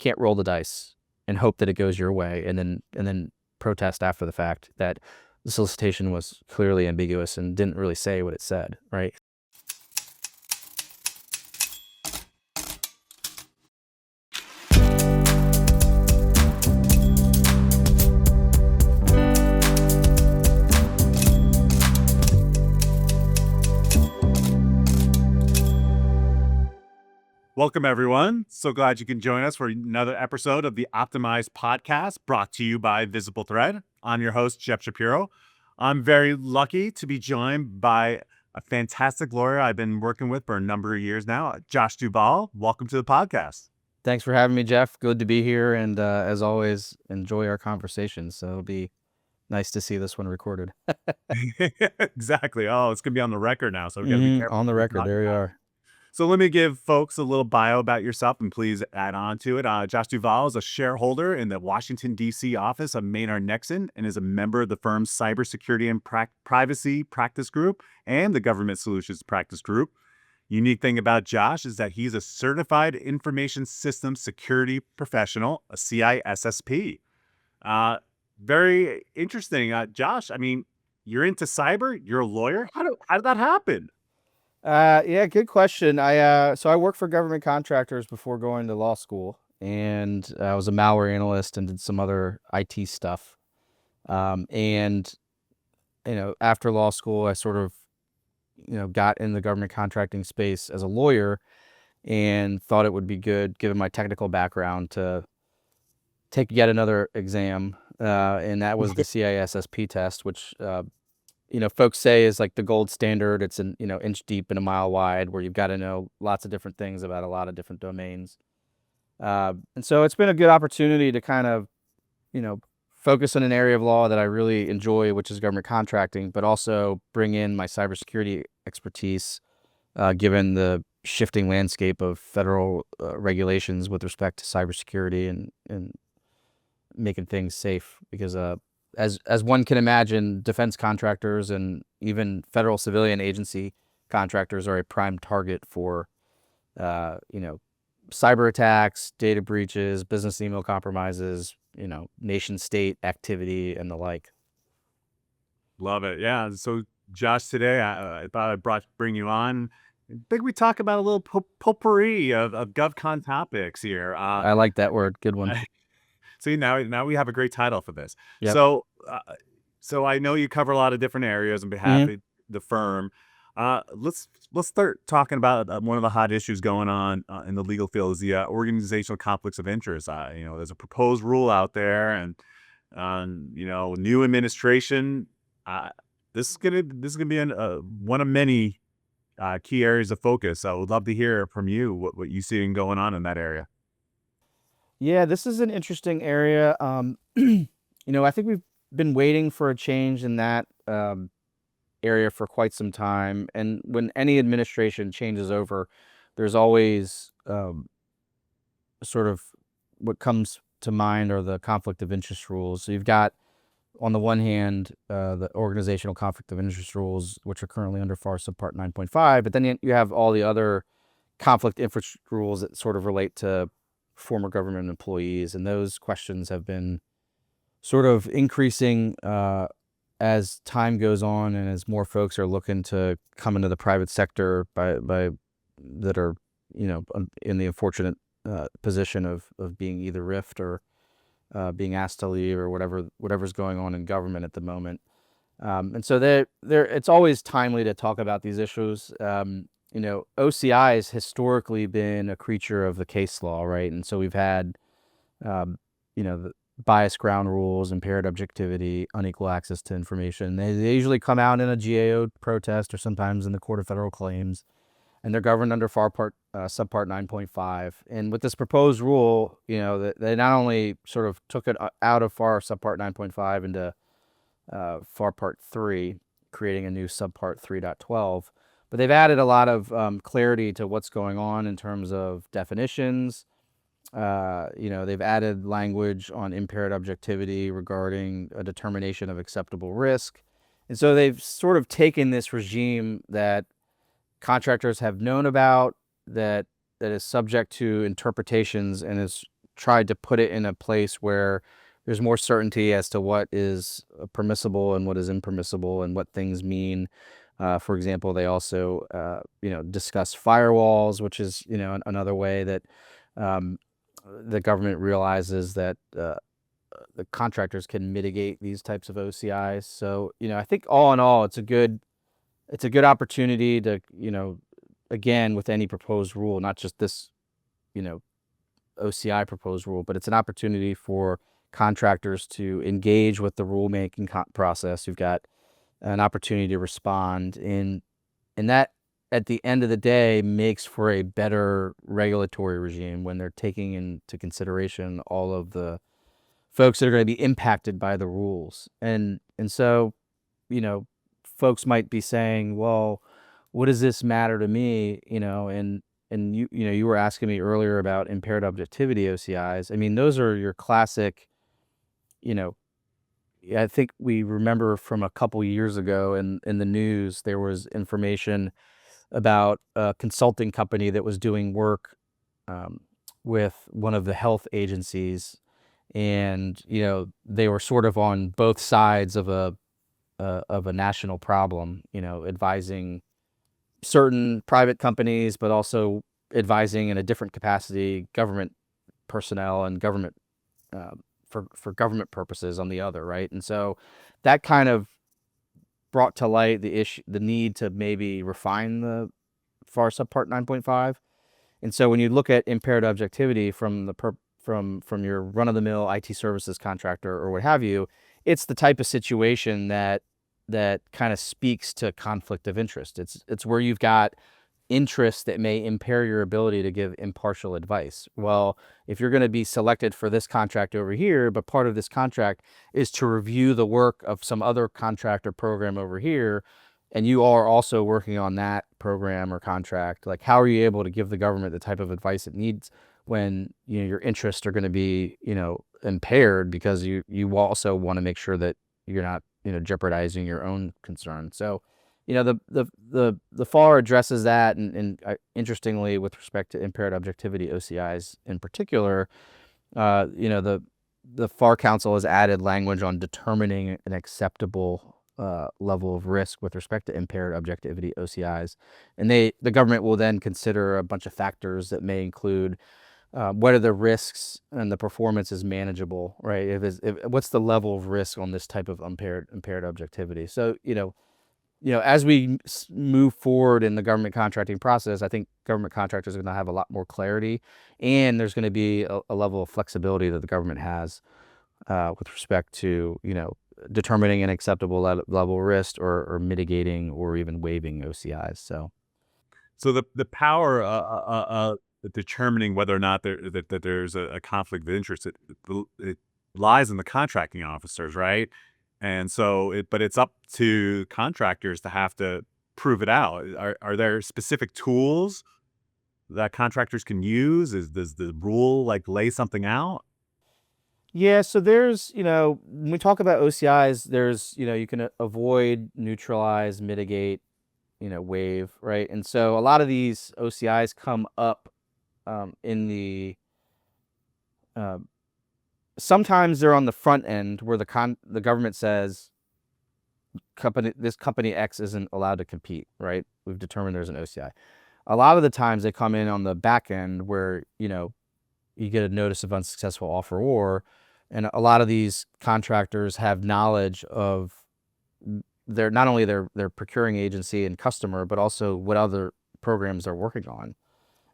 can't roll the dice and hope that it goes your way and then protest after the fact that the solicitation was clearly ambiguous and didn't really say what it said, right? Welcome, everyone. So glad you can join us for another episode of the Optimized Podcast brought to you by VisibleThread. I'm your host, Jeff Shapiro. I'm very lucky to be joined by a fantastic lawyer I've been working with for a number of years now, Josh Duvall. Welcome to the podcast. Thanks for having me, Jeff. Good to be here. And as always, enjoy our conversations. So it'll be nice to see this one recorded. Exactly. Oh, it's going to be on the record now. So we got to be careful. On the record. There you are. So let me give folks a little bio about yourself and please add on to it. Josh Duvall is a shareholder in the Washington, D.C. office of Maynard Nexon and is a member of the firm's Cybersecurity and Privacy Practice Group and the Government Solutions Practice Group. Unique thing about Josh is that he's a certified information systems security professional, a CISSP. Very interesting. Josh, I mean, you're into cyber, you're a lawyer. How did that happen? Yeah, good question. So I worked for government contractors before going to law school, and I was a malware analyst and did some other IT stuff. And after law school, I sort of, got in the government contracting space as a lawyer, and thought it would be good, given my technical background, to take yet another exam, and that was the CISSP test, which folks say is like the gold standard. It's an inch deep and a mile wide, where you've got to know lots of different things about a lot of different domains. And so it's been a good opportunity to kind of, focus on an area of law that I really enjoy, which is government contracting, but also bring in my cybersecurity expertise, given the shifting landscape of federal regulations with respect to cybersecurity and making things safe. Because as one can imagine, defense contractors and even federal civilian agency contractors are a prime target for, cyber attacks, data breaches, business email compromises, nation state activity and the like. Love it. Yeah. So Josh, today I thought I'd bring you on. I think we talk about a little potpourri of GovCon topics here. I like that word. Good one. See, now we have a great title for this. Yep. So I know you cover a lot of different areas on behalf of the firm. Let's start talking about one of the hot issues going on in the legal field is the organizational conflicts of interest. There's a proposed rule out there, and new administration. This is gonna be one of many key areas of focus. I would love to hear from you what you see going on in that area. Yeah, this is an interesting area. I think we've been waiting for a change in that area for quite some time. And when any administration changes over, there's always sort of what comes to mind are the conflict of interest rules. So you've got, on the one hand, the organizational conflict of interest rules, which are currently under FAR subpart 9.5, but then you have all the other conflict interest rules that sort of relate to former government employees, and those questions have been sort of increasing as time goes on and as more folks are looking to come into the private sector that are in the unfortunate position of being either RIFed or being asked to leave or whatever's going on in government at the moment. And so it's always timely to talk about these issues. OCI has historically been a creature of the case law, right? And so we've had, the bias ground rules, impaired objectivity, unequal access to information. They usually come out in a GAO protest or sometimes in the Court of Federal Claims, and they're governed under FAR subpart 9.5. And with this proposed rule, they not only sort of took it out of FAR subpart 9.5 into FAR part 3, creating a new subpart 3.12, but they've added a lot of clarity to what's going on in terms of definitions. They've added language on impaired objectivity regarding a determination of acceptable risk. And so they've sort of taken this regime that contractors have known about, that is subject to interpretations and is tried to put it in a place where there's more certainty as to what is permissible and what is impermissible and what things mean. For example, they also, discuss firewalls, which is, another way that um, the government realizes that the contractors can mitigate these types of OCIs. So, I think all in all, it's a good opportunity to, again, with any proposed rule, not just this, you know, OCI proposed rule, but it's an opportunity for contractors to engage with the rulemaking process. You've got an opportunity to respond, and that at the end of the day makes for a better regulatory regime when they're taking into consideration all of the folks that are going to be impacted by the rules. And so, you know, folks might be saying, well, what does this matter to me? And you were asking me earlier about impaired objectivity OCIs. I mean, those are your classic, you know, I think we remember from a couple years ago in the news, there was information about a consulting company that was doing work um, with one of the health agencies, and they were sort of on both sides of a national problem, advising certain private companies, but also advising in a different capacity government personnel and government uh, for government purposes on the other, right? And so that kind of brought to light the need to maybe refine the FAR subpart 9.5. And so when you look at impaired objectivity from from your run-of-the-mill IT services contractor or what have you, it's the type of situation that kind of speaks to conflict of interest. It's where you've got interests that may impair your ability to give impartial advice. Well, if you're going to be selected for this contract over here, but part of this contract is to review the work of some other contract or program over here, and you are also working on that program or contract, like how are you able to give the government the type of advice it needs when your interests are going to be impaired, because you also want to make sure that you're not jeopardizing your own concern. So the FAR addresses that, and interestingly, with respect to impaired objectivity OCIs in particular, the FAR Council has added language on determining an acceptable level of risk with respect to impaired objectivity OCIs, and the government will then consider a bunch of factors that may include what are the risks and the performance is manageable, right? What's the level of risk on this type of impaired objectivity? So as we move forward in the government contracting process, I think government contractors are going to have a lot more clarity, and there's going to be a level of flexibility that the government has with respect to determining an acceptable level of risk, or mitigating or even waiving OCIs. So the power determining whether or not that there's a conflict of interest, it lies in the contracting officers, right? And so but it's up to contractors to have to prove it out. Are there specific tools that contractors can use? Does the rule like lay something out? Yeah, so there's, when we talk about OCIs, there's, you can avoid, neutralize, mitigate, waive, right? And so a lot of these OCIs come up in uh, sometimes they're on the front end where the government says this company X isn't allowed to compete, right? We've determined there's an OCI. A lot of the times they come in on the back end where, you get a notice of unsuccessful offer, and a lot of these contractors have knowledge of not only their procuring agency and customer, but also what other programs they're working on.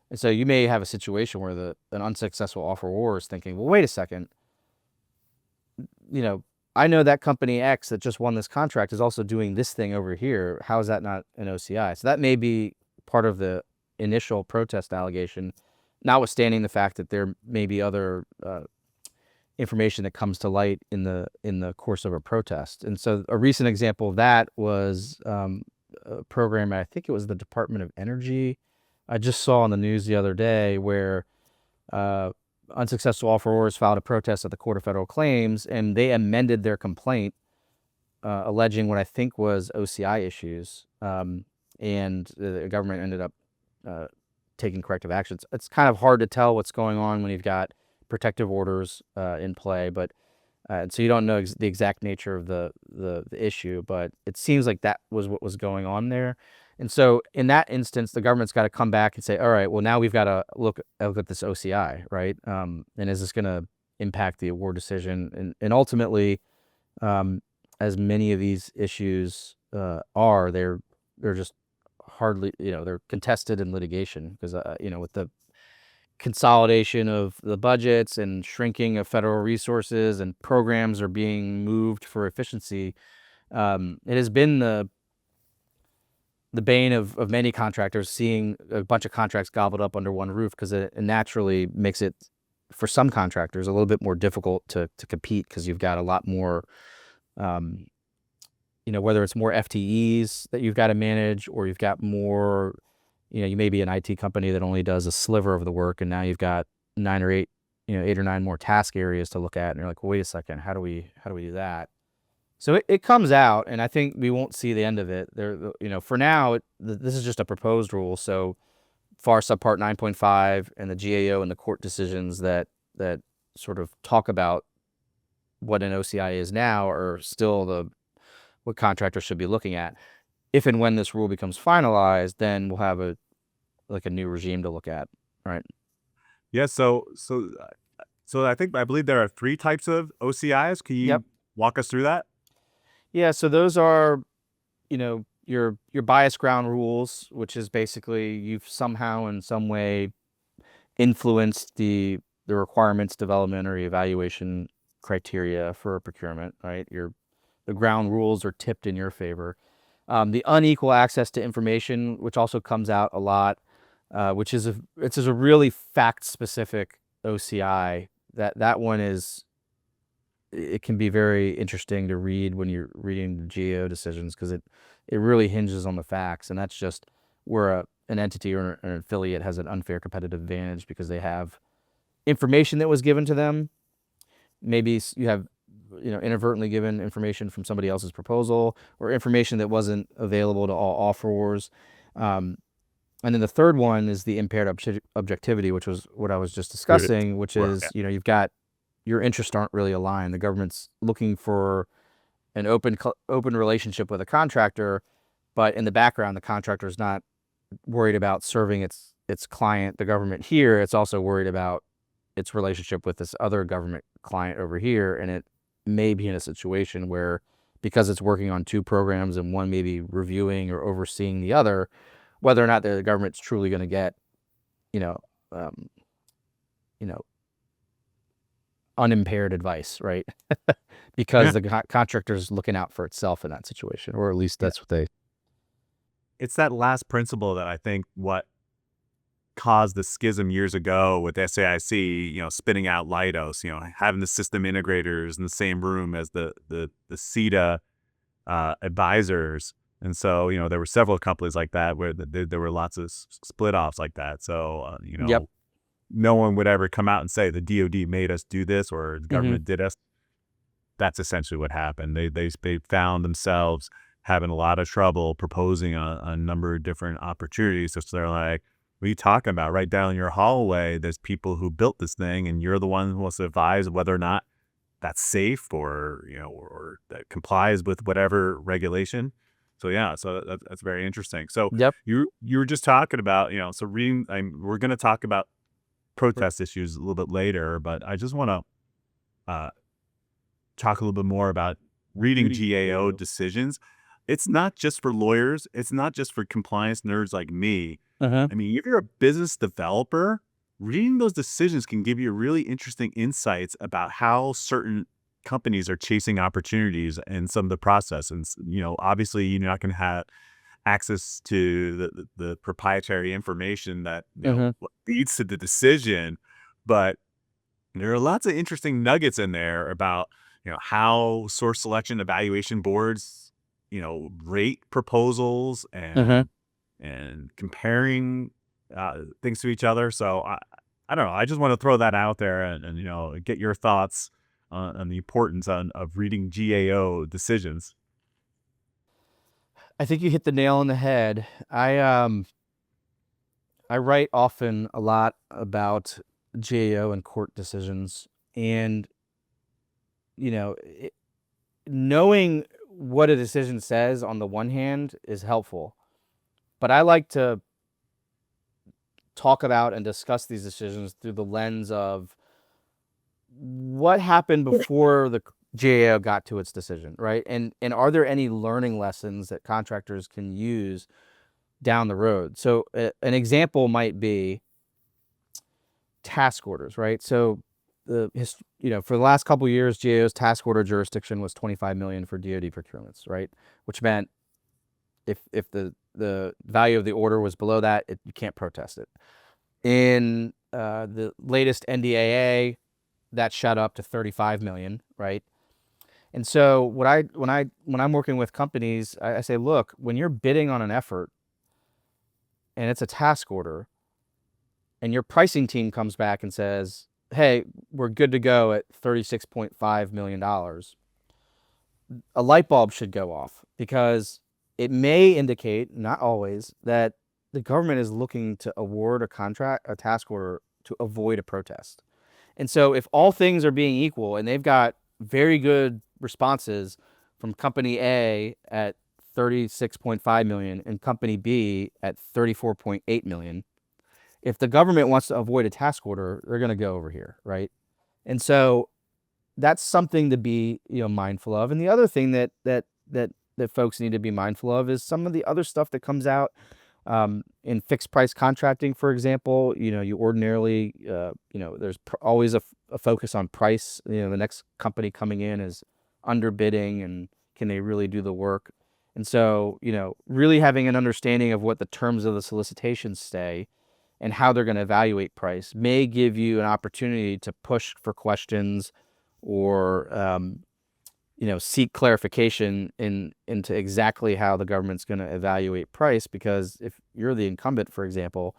And so you may have a situation where an unsuccessful offeror is thinking, well, wait a second, I know that company X that just won this contract is also doing this thing over here. How is that not an OCI? So that may be part of the initial protest allegation, notwithstanding the fact that there may be other information that comes to light in the course of a protest. And so a recent example of that was a program, I think it was the Department of Energy. I just saw on the news the other day where unsuccessful offerors filed a protest at the Court of Federal Claims, and they amended their complaint alleging what I think was OCI issues, and the government ended up taking corrective actions. It's kind of hard to tell what's going on when you've got protective orders in play, but and so you don't know the exact nature of the issue, but it seems like that was what was going on there. And so in that instance, the government's got to come back and say, all right, well, now we've got to look at this OCI, right? And is this going to impact the award decision? And ultimately, as many of these issues are, they're just hardly, they're contested in litigation because, with the consolidation of the budgets and shrinking of federal resources and programs are being moved for efficiency, it has been the bane of many contractors seeing a bunch of contracts gobbled up under one roof, because it naturally makes it, for some contractors, a little bit more difficult to compete, because you've got a lot more, whether it's more FTEs that you've got to manage, or you've got more, you may be an IT company that only does a sliver of the work, and now you've got 8 or 9 more task areas to look at, and you're like, well, wait a second, how do we do that? So it comes out, and I think we won't see the end of it. For now, this is just a proposed rule. So FAR subpart 9.5 and the GAO and the court decisions that sort of talk about what an OCI is now are still what contractors should be looking at. If and when this rule becomes finalized, then we'll have a new regime to look at, right? Yeah. So I believe there are 3 types of OCIs. Can you walk us through that? Yeah, so those are, your bias ground rules, which is basically you've somehow in some way influenced the requirements development or evaluation criteria for a procurement, right? The ground rules are tipped in your favor. The unequal access to information, which also comes out a lot, which is a really fact-specific OCI. That one is, it can be very interesting to read when you're reading the GAO decisions, because it really hinges on the facts, and that's just where an entity or an affiliate has an unfair competitive advantage because they have information that was given to them. Maybe you have inadvertently given information from somebody else's proposal, or information that wasn't available to all offerors. And then the third one is the impaired objectivity, which was what I was just discussing, which is, you've got your interests aren't really aligned. The government's looking for an open relationship with a contractor, but in the background, the contractor is not worried about serving its client, the government here. It's also worried about its relationship with this other government client over here, and it may be in a situation where, because it's working on 2 programs and one may be reviewing or overseeing the other, whether or not the government's truly going to get, unimpaired advice, right? Because the contractor's looking out for itself in that situation, or at least that's what they. It's that last principle that I think what caused the schism years ago with SAIC, spinning out Leidos, having the system integrators in the same room as the CETA advisors. And so, there were several companies like that where there were lots of split offs like that. So, no one would ever come out and say the DoD made us do this or the government did us. That's essentially what happened. They found themselves having a lot of trouble proposing a number of different opportunities. So they're like, what are you talking about? Right down your hallway, there's people who built this thing, and you're the one who wants to advise whether or not that's safe or that complies with whatever regulation. So that's very interesting. So you were just talking about, so reading. We're going to talk about protest issues a little bit later, but I just want to talk a little bit more about reading GAO decisions. It's not just for lawyers. It's not just for compliance nerds like me. I mean, if you're a business developer, reading those decisions can give you really interesting insights about how certain companies are chasing opportunities and some of the process. And, obviously you're not going to have access to the proprietary information that leads to the decision, but there are lots of interesting nuggets in there about how source selection evaluation boards rate proposals and comparing things to each other. So I don't know. I just want to throw that out there and get your thoughts on the importance of reading GAO decisions. I think you hit the nail on the head. I write often a lot about GAO and court decisions, and knowing what a decision says on the one hand is helpful, but I like to talk about and discuss these decisions through the lens of what happened before the GAO got to its decision, right? And are there any learning lessons that contractors can use down the road? So an example might be task orders, right? So for the last couple of years, GAO's task order jurisdiction was 25 million for DoD procurements, right? Which meant if the value of the order was below that, you can't protest it. In the latest NDAA, that shot up to 35 million, right? And so when I'm working with companies, I say, look, when you're bidding on an effort and it's a task order, and your pricing team comes back and says, hey, we're good to go at $36.5 million, a light bulb should go off, because it may indicate, not always, that the government is looking to award a task order to avoid a protest. And so if all things are being equal and they've got very good responses from company A at 36.5 million and company B at 34.8 million, if the government wants to avoid a task order, they're going to go over here, right? And so that's something to be mindful of. And the other thing that folks need to be mindful of is some of the other stuff that comes out in fixed price contracting, for example. You ordinarily, there's always a focus on price. The next company coming in is underbidding, and can they really do the work? And so, really having an understanding of what the terms of the solicitations say and how they're going to evaluate price may give you an opportunity to push for questions or seek clarification into exactly how the government's going to evaluate price. Because if you're the incumbent, for example,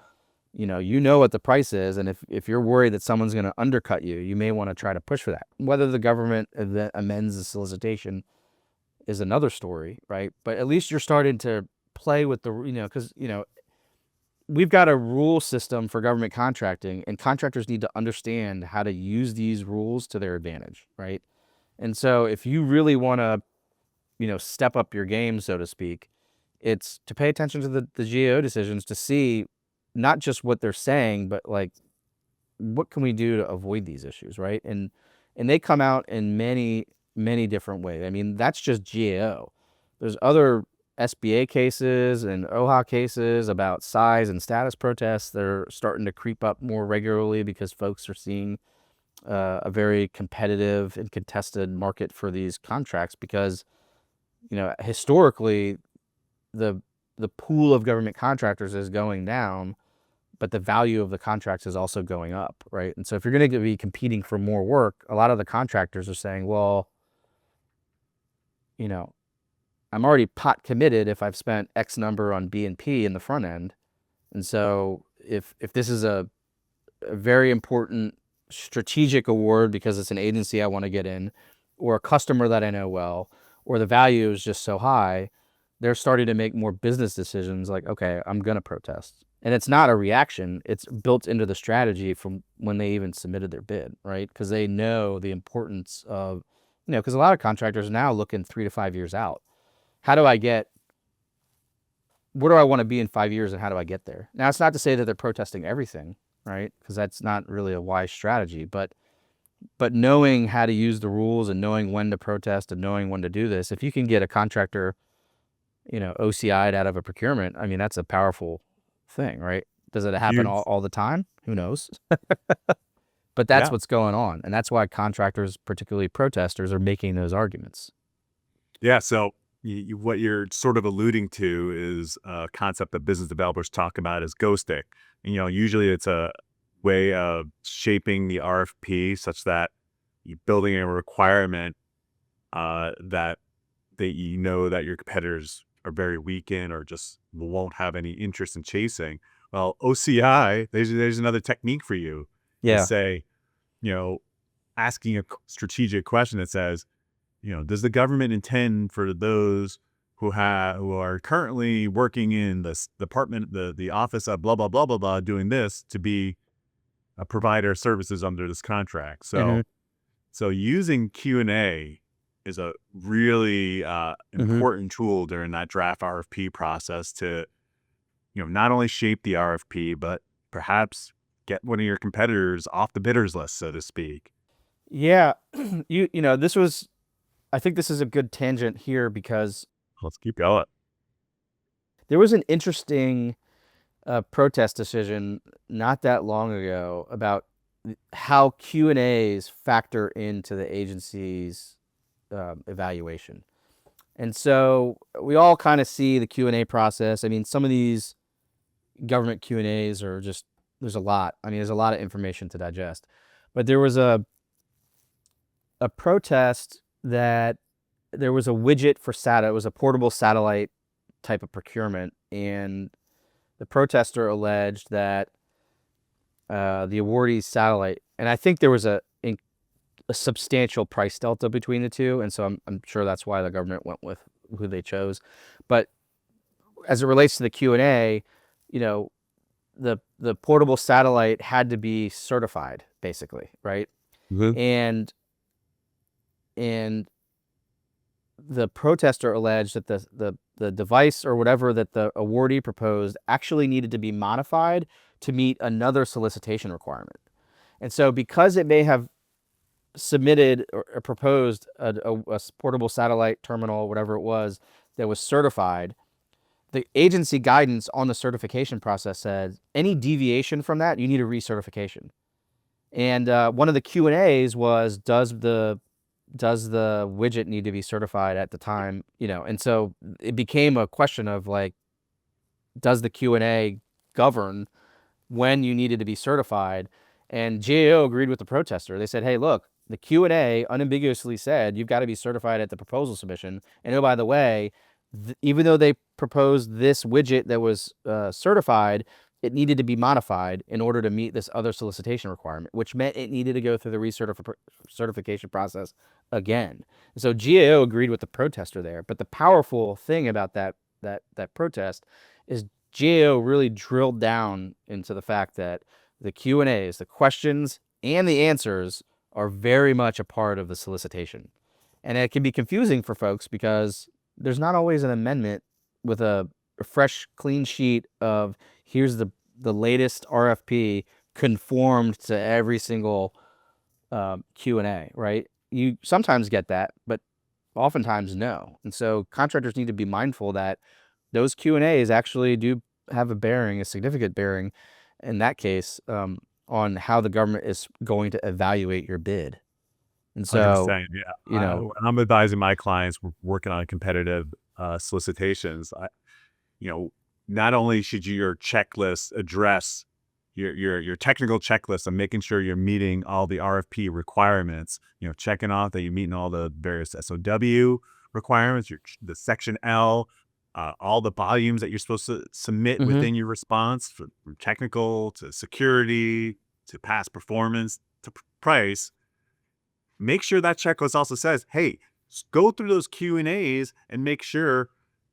you know what the price is, and if you're worried that someone's going to undercut you, you may want to try to push for that. Whether the government amends the solicitation is another story, right? But at least you're starting to play with the, because we've got a rule system for government contracting, and contractors need to understand how to use these rules to their advantage, right? And so if you really want to, step up your game, so to speak, it's to pay attention to the GAO decisions to see not just what they're saying, but like, what can we do to avoid these issues, right? And they come out in many, many different ways. I mean, that's just GAO. There's other SBA cases and OHA cases about size and status protests. They're starting to creep up more regularly because folks are seeing a very competitive and contested market for these contracts, because historically the pool of government contractors is going down, but the value of the contracts is also going up, right? And so if you're going to be competing for more work, a lot of the contractors are saying, well, I'm already pot committed if I've spent X number on B and P in the front end. And so if this is a very important strategic award because it's an agency I want to get in, or a customer that I know well, or the value is just so high, they're starting to make more business decisions like, okay, I'm going to protest. And it's not a reaction. It's built into the strategy from when they even submitted their bid, right? Because they know the importance of, because a lot of contractors now looking 3 to 5 years out. Where do I want to be in 5 years, and how do I get there? Now, it's not to say that they're protesting everything, right? Because that's not really a wise strategy. But knowing how to use the rules and knowing when to protest and knowing when to do this, if you can get a contractor, OCI'd out of a procurement, I mean, that's a powerful thing, right? Does it happen all the time? Who knows? But that's what's going on. And that's why contractors, particularly protesters, are making those arguments. Yeah. So what you're sort of alluding to is a concept that business developers talk about as ghosting. And, usually it's a way of shaping the RFP such that you're building a requirement that that your competitors are very weak in, or just won't have any interest in chasing. Well, OCI, there's another technique for you. Yeah. To say, asking a strategic question that says, does the government intend for those who are currently working in this department, the office of blah, blah, blah, blah, blah, doing this, to be provider services under this contract. Hmm. So using Q&A is a really Hmm. important tool during that draft RFP process to, not only shape the RFP, but perhaps get one of your competitors off the bidders list, so to speak. Yeah, this was. I think this is a good tangent here because Let's keep going. there was an interesting protest decision not that long ago about how Q&As factor into the agency's evaluation. And so we all kind of see the Q&A process. I mean, some of these government Q&As are just, there's a lot. I mean, there's a lot of information to digest. But there was a protest that there was a widget for SATA. It was a portable satellite type of procurement. And the protester alleged that the awardee's satellite, and I think there was a substantial price delta between the two, and so I'm sure that's why the government went with who they chose. But as it relates to the Q&A, you know, the portable satellite had to be certified, basically, right? Mhm. And the protester alleged that the device or whatever that the awardee proposed actually needed to be modified to meet another solicitation requirement. And so because it may have submitted or proposed a portable satellite terminal, whatever it was, that was certified, the agency guidance on the certification process said any deviation from that, you need a recertification. And one of the Q&As was, does the widget need to be certified at the time? And so it became a question of like, does the Q&A govern when you needed to be certified? And GAO agreed with the protester. They said, hey, look, the Q&A unambiguously said you've got to be certified at the proposal submission. And oh, by the way, even though they proposed this widget that was certified, it needed to be modified in order to meet this other solicitation requirement, which meant it needed to go through the recertification process again. So GAO agreed with the protester there. But the powerful thing about that protest is GAO really drilled down into the fact that the Q&As, the questions and the answers, are very much a part of the solicitation. And it can be confusing for folks because there's not always an amendment with a fresh, clean sheet of here's the latest RFP conformed to every single Q&A, right? You sometimes get that, but oftentimes no. And so contractors need to be mindful that those Q&As actually do have a significant bearing in that case, on how the government is going to evaluate your bid. And so, 100%. Yeah. you know, When I'm advising my clients working on competitive solicitations, not only should your checklist address your technical checklist of making sure you're meeting all the RFP requirements, checking off that you're meeting all the various SOW requirements, the section L, all the volumes that you're supposed to submit mhm, within your response from technical to security to past performance to price. Make sure that checklist also says, hey, go through those Q&As and make sure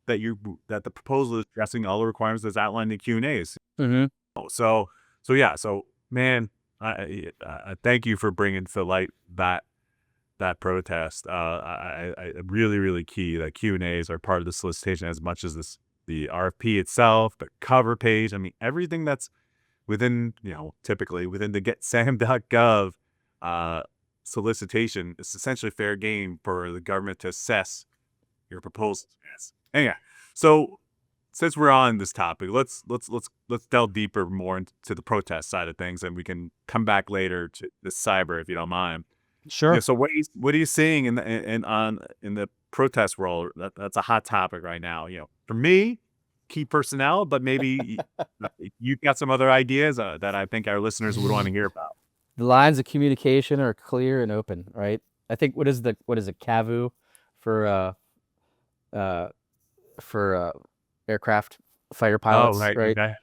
that that the proposal is addressing all the requirements that's outlined in Q&As. mhm. So man, I thank you for bringing to light that protest. I really, really key that Q&As are part of the solicitation as much as the RFP itself, the cover page. I mean, everything that's within, typically within the getsam.gov solicitation, it's essentially fair game for the government to assess your proposals. Yes. Anyway, so since we're on this topic, let's delve deeper more into the protest side of things, and we can come back later to the cyber if you don't mind. Sure. So what are you seeing in the protest world? That's a hot topic right now. For me, key personnel, but maybe you've got some other ideas that I think our listeners would want to hear about. The lines of communication are clear and open, right? I think what is it, CAVU for uh aircraft fighter Oh, pilots, right. right? Okay.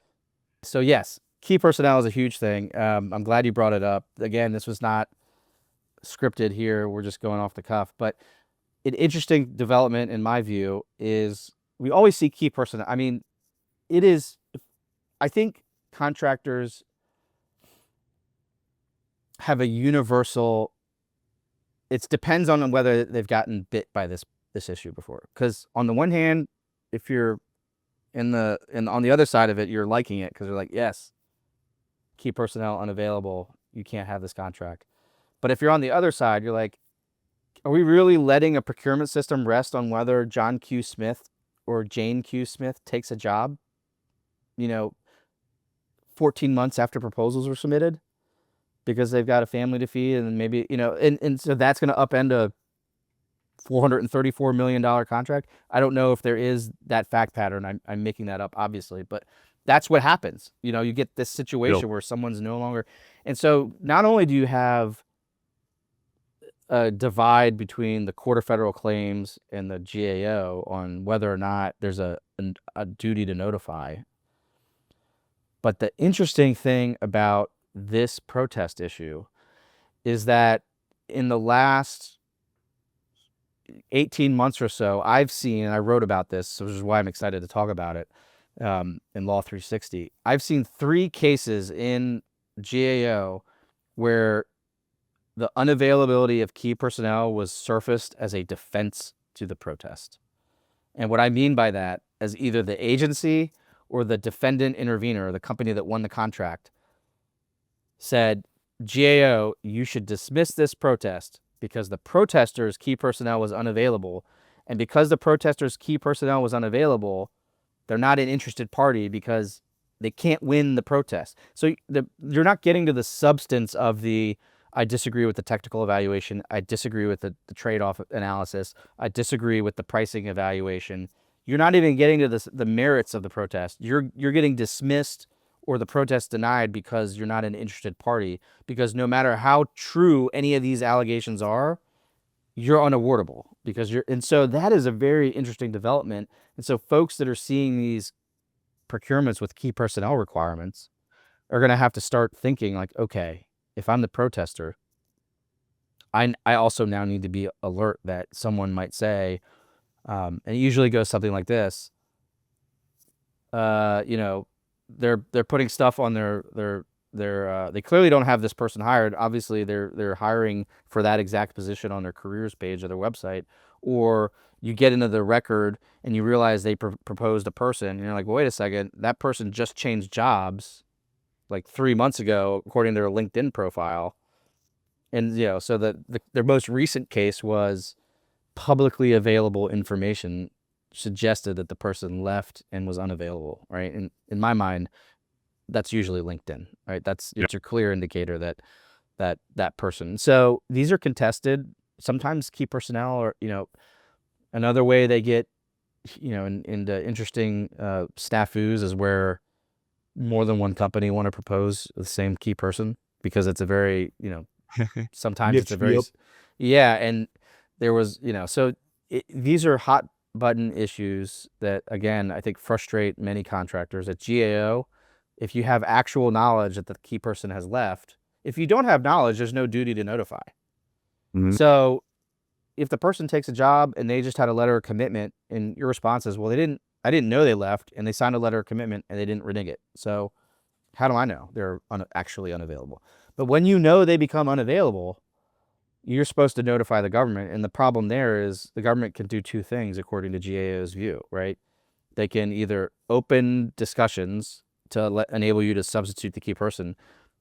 So yes, key personnel is a huge thing. I'm glad you brought it up. Again, this was not scripted here. We're just going off the cuff. But an interesting development, in my view, is we always see key personnel. I mean, it is, I think contractors have a universal. It depends on whether they've gotten bit by this issue before. Because on the one hand, if you're on the other side of it, you're liking it because you're like, yes, key personnel unavailable, you can't have this contract. But if you're on the other side, you're like, are we really letting a procurement system rest on whether John Q. Smith or Jane Q. Smith takes a job, 14 months after proposals were submitted because they've got a family to feed and maybe, and so that's going to upend a $434 million contract. I don't know if there is that fact pattern. I'm making that up, obviously, but that's what happens. You get this situation where someone's no longer. And so not only do you have a divide between the Court of Federal Claims and the GAO on whether or not there's a duty to notify, but the interesting thing about this protest issue is that in the last 18 months or so, I've seen, and I wrote about this, which is why I'm excited to talk about it in Law 360. I've seen 3 cases in GAO where the unavailability of key personnel was surfaced as a defense to the protest. And what I mean by that is either the agency or the defendant intervener, the company that won the contract, said, GAO, you should dismiss this protest because the protesters' key personnel was unavailable. And because the protesters' key personnel was unavailable, they're not an interested party because they can't win the protest. So you're not getting to the substance of I disagree with the technical evaluation. I disagree with the trade-off analysis. I disagree with the pricing evaluation. You're not even getting to the merits of the protest. You're getting dismissed or the protest denied because you're not an interested party, because no matter how true any of these allegations are, you're unawardable and so that is a very interesting development. And so folks that are seeing these procurements with key personnel requirements are going to have to start thinking like, okay, if I'm the protester, I also now need to be alert that someone might say, and it usually goes something like this, they're putting stuff on their they clearly don't have this person hired. Obviously they're hiring for that exact position on their careers page of their website. Or you get into the record and you realize they proposed a person and you're like, well, wait a second, that person just changed jobs like 3 months ago according to their LinkedIn profile. And so their most recent case was publicly available information suggested that the person left and was unavailable, right? And in my mind, that's usually LinkedIn, right? It's your clear indicator that person. So these are contested. Sometimes key personnel or, another way they get, into interesting snafus is where more than one company want to propose the same key person because it's a very, sometimes it's a very, and there was, so these are hot button issues that, again, I think frustrate many contractors. At GAO, if you have actual knowledge that the key person has left, if you don't have knowledge, there's no duty to notify. Mm-hmm. So if the person takes a job and they just had a letter of commitment and your response is, well, I didn't know they left and they signed a letter of commitment and they didn't renege it. So how do I know they're actually unavailable? But when they become unavailable, you're supposed to notify the government. And the problem there is the government can do 2 things according to GAO's view, right? They can either open discussions to enable you to substitute the key person,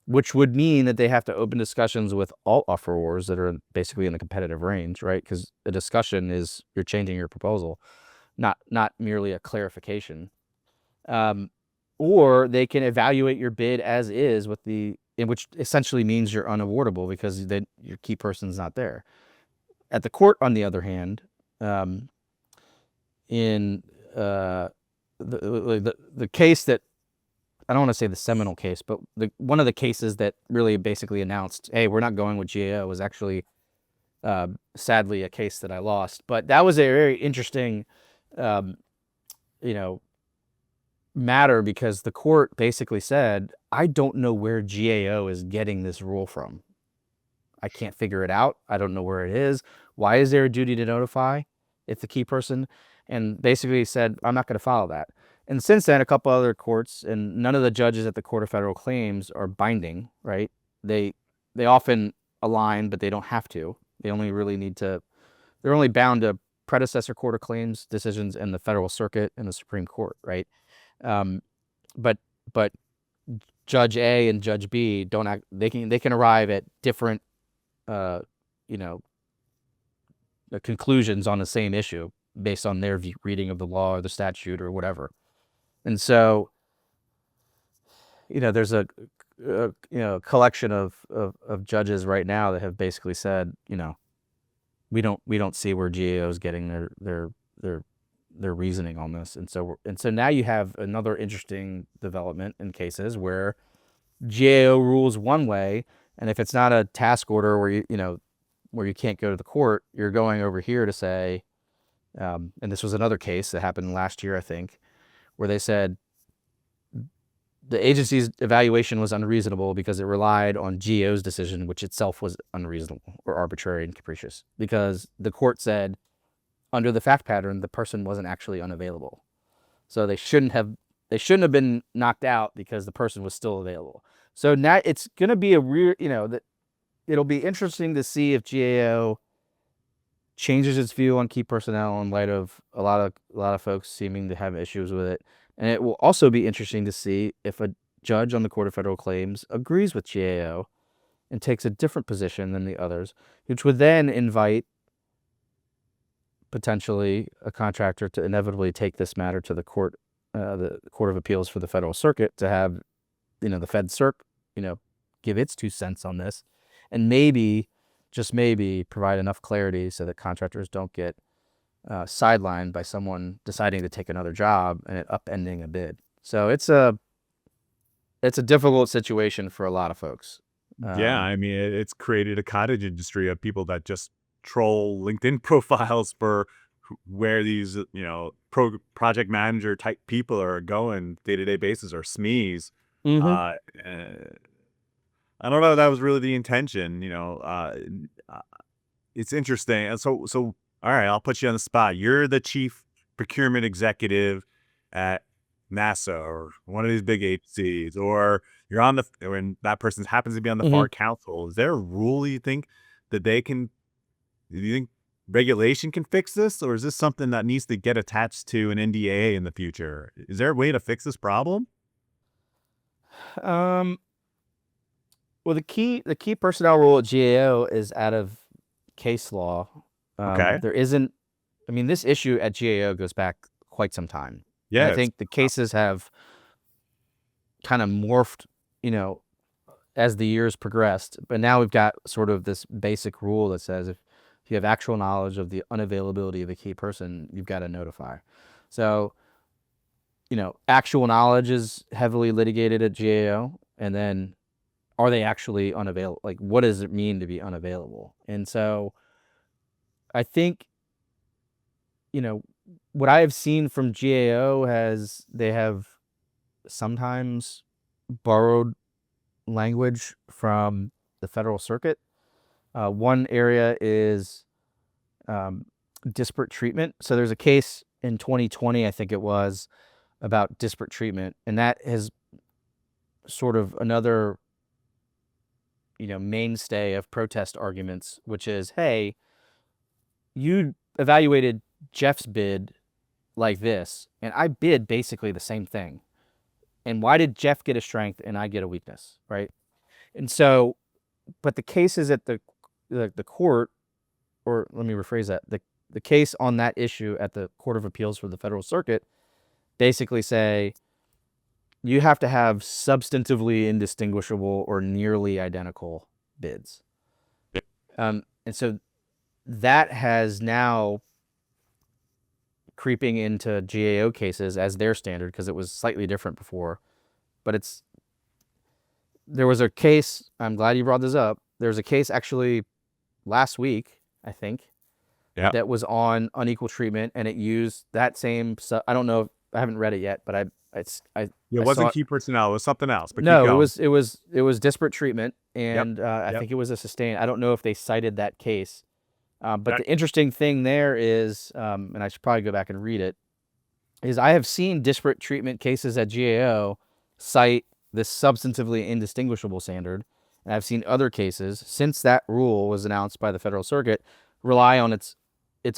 which would mean that they have to open discussions with all offerors that are basically in the competitive range, right? Because a discussion is you're changing your proposal, not merely a clarification. Or they can evaluate your bid as is which essentially means you're unawardable because your key person's not there. At the court, on the other hand, in the case that, I don't want to say the seminal case, but one of the cases that really basically announced, hey, we're not going with GAO, was actually sadly a case that I lost. But that was a very interesting matter because the court basically said, I don't know where GAO is getting this rule from. I can't figure it out. I don't know where it is. Why is there a duty to notify if the key person? And basically said, I'm not going to follow that. And since then, a couple other courts, and none of the judges at the Court of Federal Claims are binding, right? They they often align, but they don't have to. They only really need to. They're only bound to predecessor court of claims decisions in the Federal Circuit and the Supreme Court, right? Um, but but Judge A and Judge B don't act. They can arrive at different, you know, conclusions on the same issue based on their reading of the law or the statute or whatever. And so, there's a collection of judges right now that have basically said, we don't see where GAO is getting their reasoning on this. And so now you have another interesting development in cases where GAO rules one way, and if it's not a task order where you can't go to the court, you're going over here to say, and this was another case that happened last year, I think, where they said the agency's evaluation was unreasonable because it relied on GAO's decision, which itself was unreasonable or arbitrary and capricious, because the court said under the fact pattern, the person wasn't actually unavailable. So they shouldn't have been knocked out because the person was still available. So now it's going to be it'll be interesting to see if GAO changes its view on key personnel in light of a lot of folks seeming to have issues with it. And it will also be interesting to see if a judge on the Court of Federal Claims agrees with GAO and takes a different position than the others, which would then invite potentially a contractor to inevitably take this matter to the Court of Appeals for the Federal Circuit to have, the Fed Circ, give its 2 cents on this, and maybe, just maybe, provide enough clarity so that contractors don't get sidelined by someone deciding to take another job and it upending a bid. So it's a difficult situation for a lot of folks. Yeah, I mean, it's created a cottage industry of people that just troll LinkedIn profiles for where these, project manager type people are going day-to-day basis, or SMEs. Mm-hmm. I don't know if that was really the intention, it's interesting. And so, all right, I'll put you on the spot. You're the chief procurement executive at NASA or one of these big agencies, or you're on when that person happens to be on the FAR council. Is there a rule you think that do you think regulation can fix this, or is this something that needs to get attached to an NDA in the future? Is there a way to fix this problem? Well, the key personnel rule at GAO is out of case law. Okay. There isn't. I mean, this issue at GAO goes back quite some time. Yeah, I think the cases have kind of morphed, as the years progressed. But now we've got sort of this basic rule that says if you have actual knowledge of the unavailability of a key person, you've got to notify. So, actual knowledge is heavily litigated at GAO, and then are they actually unavailable? Like, what does it mean to be unavailable? And so I think, what I have seen from GAO they have sometimes borrowed language from the Federal Circuit. One area is disparate treatment. So there's a case in 2020, I think it was, about disparate treatment, and that has sort of another mainstay of protest arguments, which is, hey, you evaluated Jeff's bid like this, and I bid basically the same thing. And why did Jeff get a strength and I get a weakness, right? And so, but the cases at the court, or let me rephrase that, the case on that issue at the Court of Appeals for the Federal Circuit basically say you have to have substantively indistinguishable or nearly identical bids. And so that has now creeping into GAO cases as their standard, because it was slightly different before. But there was a case, I'm glad you brought this up. There was a case actually last week, I think, that was on unequal treatment, and it used that same, I don't know, I haven't read it yet, but it wasn't key personnel, it was something else. But no, it was disparate treatment, and I think it was a sustained. I don't know if they cited that case. But the interesting thing there is, and I should probably go back and read it, is I have seen disparate treatment cases at GAO cite this substantively indistinguishable standard, and I've seen other cases since that rule was announced by the Federal Circuit rely on its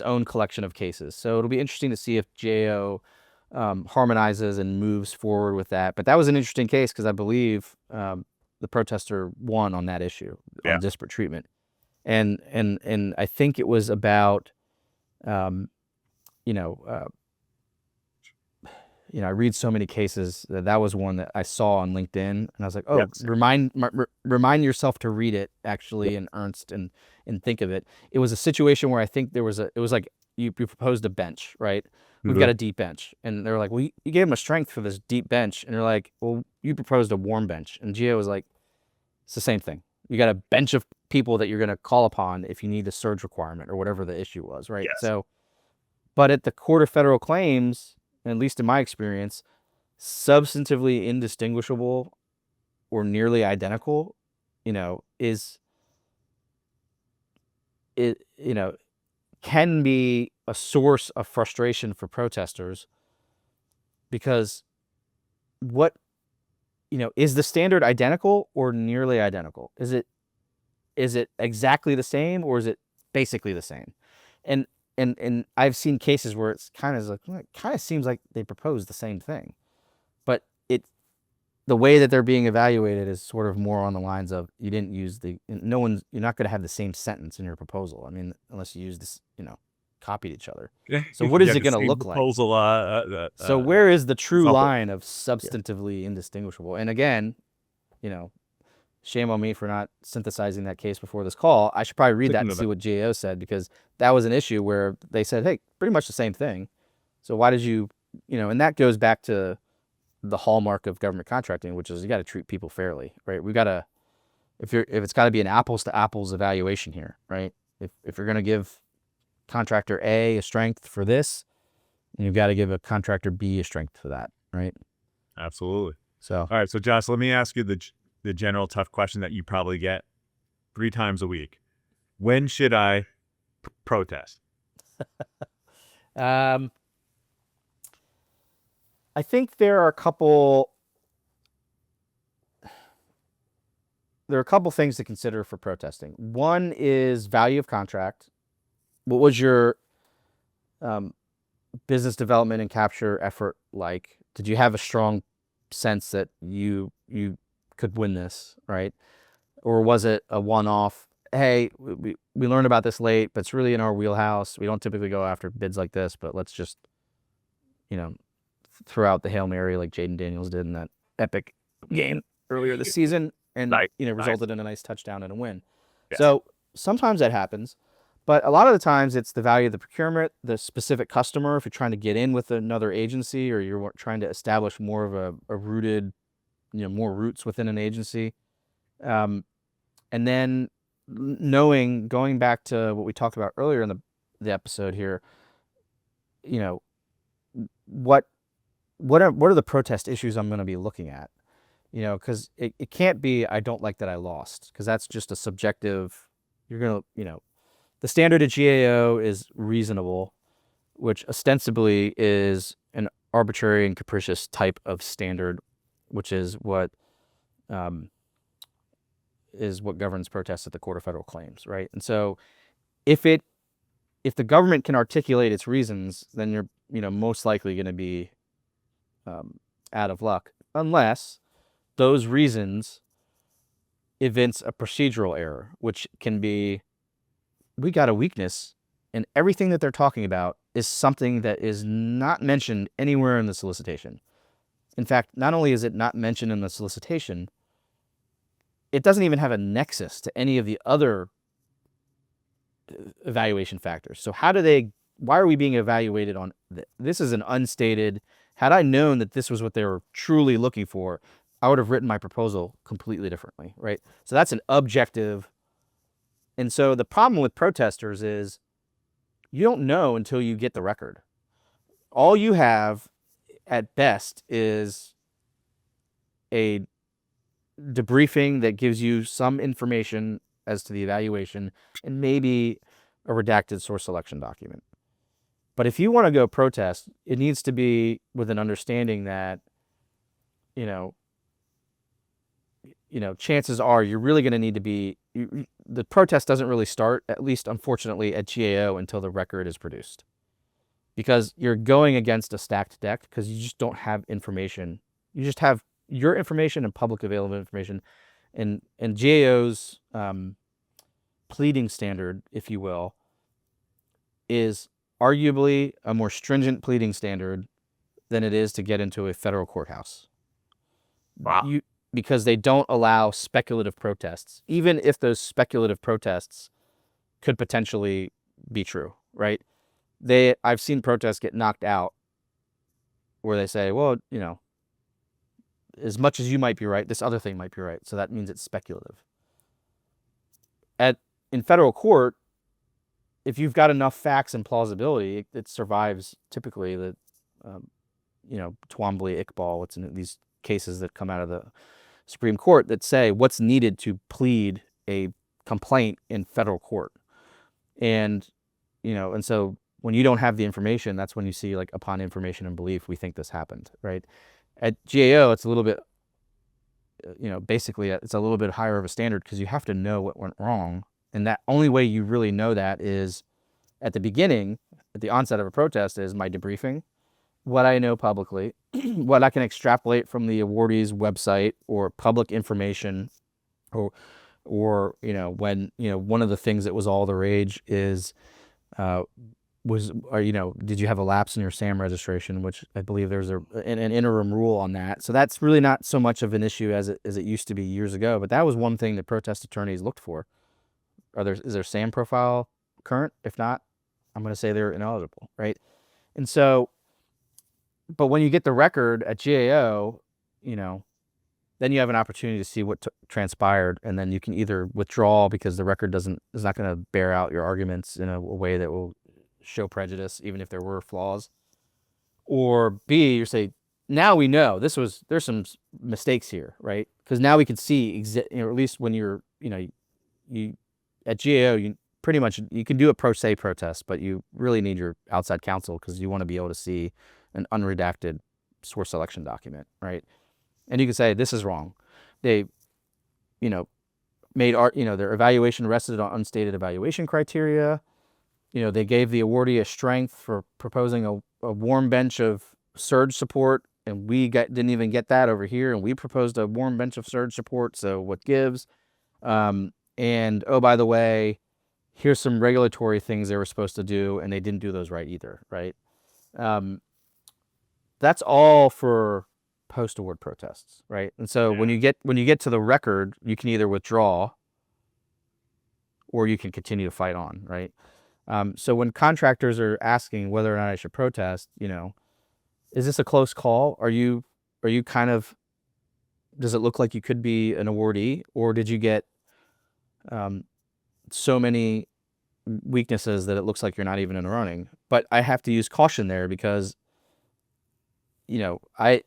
own collection of cases. So it'll be interesting to see if GAO harmonizes and moves forward with that. But that was an interesting case because I believe the protester won on that issue on disparate treatment, and I think it was about I read so many cases that was one that I saw on LinkedIn, and I was like, oh, remind yourself to read it actually in earnest and think of it. It was a situation where I think it was like you proposed a bench, right? We've got a deep bench, and they were like, well, you gave him a strength for this deep bench, and they're like, well, you proposed a warm bench, and GAO was like, it's the same thing. You got a bench of people that you're going to call upon if you need a surge requirement or whatever the issue was, right? Yes. So, but at the Court of Federal Claims, at least in my experience, substantively indistinguishable or nearly identical, can be a source of frustration for protesters, because is the standard identical or nearly identical? Is it exactly the same, or is it basically the same? And I've seen cases where it's kind of seems like they proposed the same thing, but the way that they're being evaluated is sort of more on the lines of you didn't use you're not going to have the same sentence in your proposal. I mean, unless you use this, copied each other. So what is it going to look like? So where is the true line of substantively indistinguishable? And again, shame on me for not synthesizing that case before this call. I should probably read that and see what GAO said, because that was an issue where they said, hey, pretty much the same thing. So why did you, and that goes back to the hallmark of government contracting, which is you got to treat people fairly, right? We got to, if it's got to be an apples to apples evaluation here, right? If you're going to give contractor A a strength for this, you've got to give a contractor B a strength for that, right? Absolutely. So, all right. So Josh, let me ask you the general tough question that you probably get 3 times a week. When should I protest? I think there are a couple things to consider for protesting. One is value of contract. What was your business development and capture effort like? Did you have a strong sense that you could win this, right? Or was it a one-off? Hey, we learned about this late, but it's really in our wheelhouse. We don't typically go after bids like this, but let's just, throw out the Hail Mary like Jaden Daniels did in that epic game earlier this season, and resulted in a nice touchdown and a win. Yes. So sometimes that happens, but a lot of the times it's the value of the procurement, the specific customer. If you're trying to get in with another agency, or you're trying to establish more of a rooted, more roots within an agency, and then going back to what we talked about earlier in the episode here, what are the protest issues I'm going to be looking at? Because it can't be I don't like that I lost, because that's just a subjective. You're going to, the standard at GAO is reasonable, which ostensibly is an arbitrary and capricious type of standard, which is what governs protests at the Court of Federal Claims, right? And so if the government can articulate its reasons, then you're most likely going to be out of luck, unless those reasons evince a procedural error, which can be, we got a weakness, and everything that they're talking about is something that is not mentioned anywhere in the solicitation. In fact, not only is it not mentioned in the solicitation, it doesn't even have a nexus to any of the other evaluation factors. So why are we being evaluated on this? Is an unstated. Had I known that this was what they were truly looking for, I would have written my proposal completely differently, right? So that's an objective. And so the problem with protesters is you don't know until you get the record. All you have at best is a debriefing that gives you some information as to the evaluation, and maybe a redacted source selection document. But if you want to go protest, it needs to be with an understanding that, chances are you're really going to need to be, the protest doesn't really start, at least unfortunately, at GAO until the record is produced. Because you're going against a stacked deck because you just don't have information. You just have your information and public available information. And GAO's pleading standard, if you will, is arguably a more stringent pleading standard than it is to get into a federal courthouse. Wow. Because they don't allow speculative protests, even if those speculative protests could potentially be true, right? I've seen protests get knocked out where they say, well, as much as you might be right, this other thing might be right. So that means it's speculative. In federal court, if you've got enough facts and plausibility, it survives typically the, Twombly, Iqbal, what's in these cases that come out of the Supreme Court that say what's needed to plead a complaint in federal court. And so when you don't have the information, that's when you see, like, upon information and belief, we think this happened, right? At GAO, it's a little bit, basically it's a little bit higher of a standard because you have to know what went wrong. And that only way you really know that is at the beginning, at the onset of a protest, is my debriefing, what I know publicly, what I can extrapolate from the awardee's website or public information, or when, one of the things that was all the rage is, did you have a lapse in your SAM registration, which I believe there's an interim rule on that. So that's really not so much of an issue as it used to be years ago. But that was one thing that protest attorneys looked for. Is their SAM profile current? If not, I'm going to say they're ineligible, right? And so, but when you get the record at GAO, then you have an opportunity to see what transpired, and then you can either withdraw because the record is not going to bear out your arguments in a way that will show prejudice, even if there were flaws. Or B, you say, now we know there's some mistakes here, right? Because now we can see, at least when you're, you at GAO, you pretty much, you can do a pro se protest, but you really need your outside counsel because you want to be able to see an unredacted source selection document, right? And you can say, this is wrong. They, made their evaluation rested on unstated evaluation criteria. They gave the awardee a strength for proposing a warm bench of surge support, and we didn't even get that over here, and we proposed a warm bench of surge support, so what gives? And, oh, by the way, here's some regulatory things they were supposed to do, and they didn't do those right either, right? That's all for post-award protests, right? And so when you get to the record, you can either withdraw or you can continue to fight on, right? So when contractors are asking whether or not I should protest, is this a close call? Are you kind of, does it look like you could be an awardee, or did you get so many weaknesses that it looks like you're not even in the running? But I have to use caution there because, I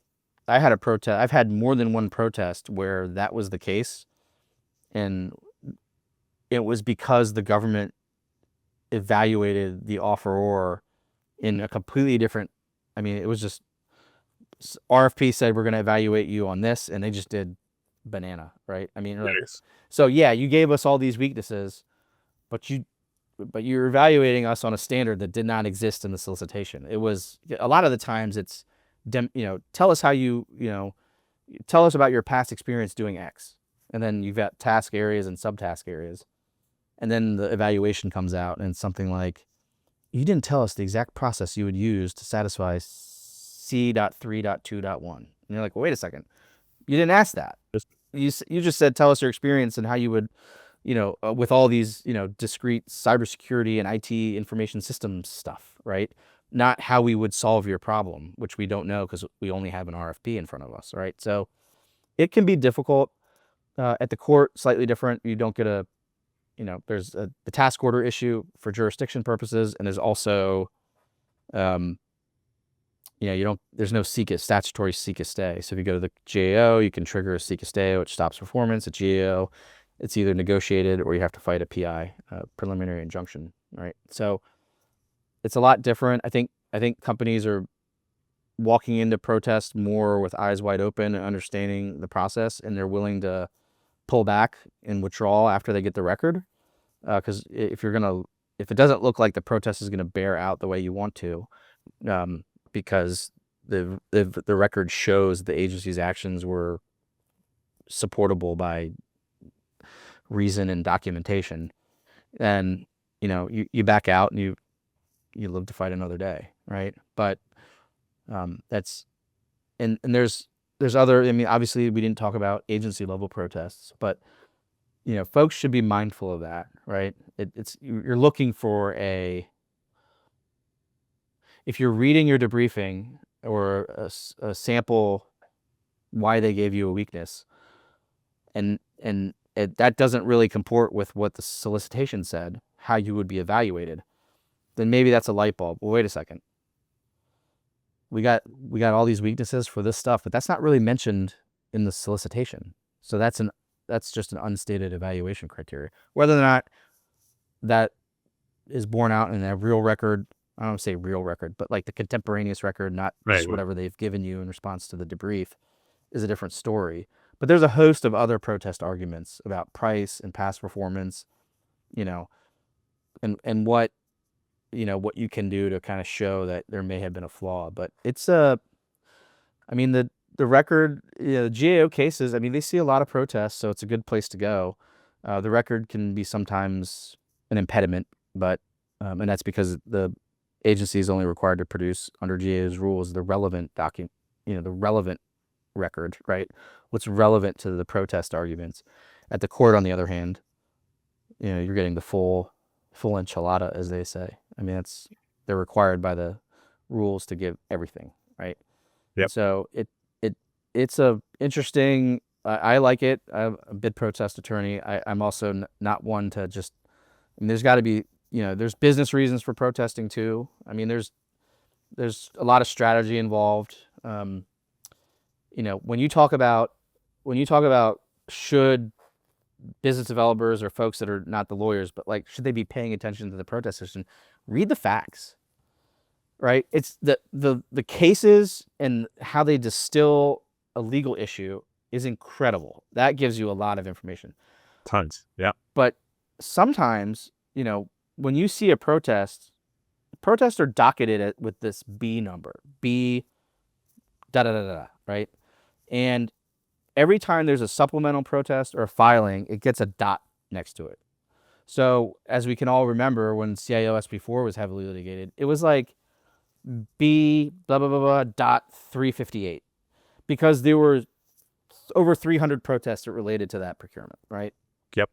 had a protest. I've had more than one protest where that was the case, and it was because the government evaluated the offeror in a completely different. I mean, it was just RFP said we're going to evaluate you on this, and they just did banana, right? I mean, so yeah, you gave us all these weaknesses, but you're evaluating us on a standard that did not exist in the solicitation. It was a lot of the times it's, tell us how tell us about your past experience doing X, and then you've got task areas and subtask areas, and then the evaluation comes out and it's something like, you didn't tell us the exact process you would use to satisfy C.3.2.1. And you're like, well, wait a second, you didn't ask that. You just said, tell us your experience and how you would, with all these, discrete cybersecurity and IT information systems stuff, right? Not how we would solve your problem, which we don't know because we only have an RFP in front of us, right? So it can be difficult. At the court, slightly different. You don't get there's the task order issue for jurisdiction purposes, and there's also, there's no statutory seek a stay. So if you go to the GAO, you can trigger a seek a stay, which stops performance. At GAO, it's either negotiated or you have to fight a PI, preliminary injunction, right? So it's a lot different. I think companies are walking into protest more with eyes wide open and understanding the process, and they're willing to pull back and withdraw after they get the record. Because if it doesn't look like the protest is going to bear out the way you want to, because the record shows the agency's actions were supportable by reason and documentation, then you back out and you live to fight another day, right? But that's and there's other. I mean, obviously we didn't talk about agency level protests, but folks should be mindful of that, right? You're looking for if you're reading your debriefing or a sample why they gave you a weakness, and that doesn't really comport with what the solicitation said, how you would be evaluated, then maybe that's a light bulb. Well, wait a second. We got all these weaknesses for this stuff, but that's not really mentioned in the solicitation. So that's just an unstated evaluation criteria. Whether or not that is borne out in a real record, I don't want to say real record, but like the contemporaneous record, not just whatever they've given you in response to the debrief, is a different story. But there's a host of other protest arguments about price and past performance, and what you can do to kind of show that there may have been a flaw. But it's the record, the GAO cases, I mean, they see a lot of protests, so it's a good place to go. The record can be sometimes an impediment, but and that's because the agency is only required to produce under GAO's rules the relevant document, the relevant record, right? What's relevant to the protest arguments. At the court, on the other hand, you're getting the full enchilada, as they say. I mean, they're required by the rules to give everything, right? Yep. So it's a interesting. I like it. I'm a bid protest attorney. I'm also not one to just. I mean, there's got to be there's business reasons for protesting too. I mean, there's a lot of strategy involved. When you talk about should business developers or folks that are not the lawyers, but like, should they be paying attention to the protest system? Read the facts, right? It's the cases and how they distill a legal issue is incredible. That gives you a lot of information. Tons. Yeah. But sometimes, when you see a protest, protests are docketed with this B number, B da da da da, right? And every time there's a supplemental protest or a filing, it gets a dot next to it. So as we can all remember, when CIO SP4 was heavily litigated, it was like B blah blah blah blah dot 358, because there were over 300 protests that related to that procurement, right? Yep.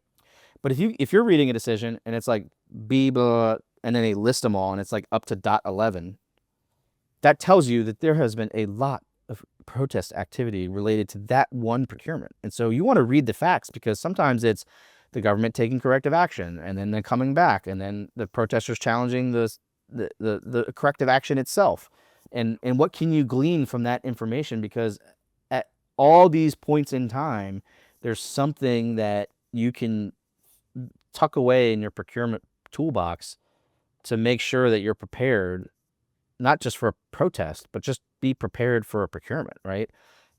But if you're reading a decision and it's like B blah and then they list them all and it's like up to dot 11, that tells you that there has been a lot of protest activity related to that one procurement. And so you want to read the facts, because sometimes it's the government taking corrective action and then they're coming back and then the protesters challenging the corrective action itself. And what can you glean from that information? Because at all these points in time, there's something that you can tuck away in your procurement toolbox to make sure that you're prepared, not just for a protest, but just be prepared for a procurement, right?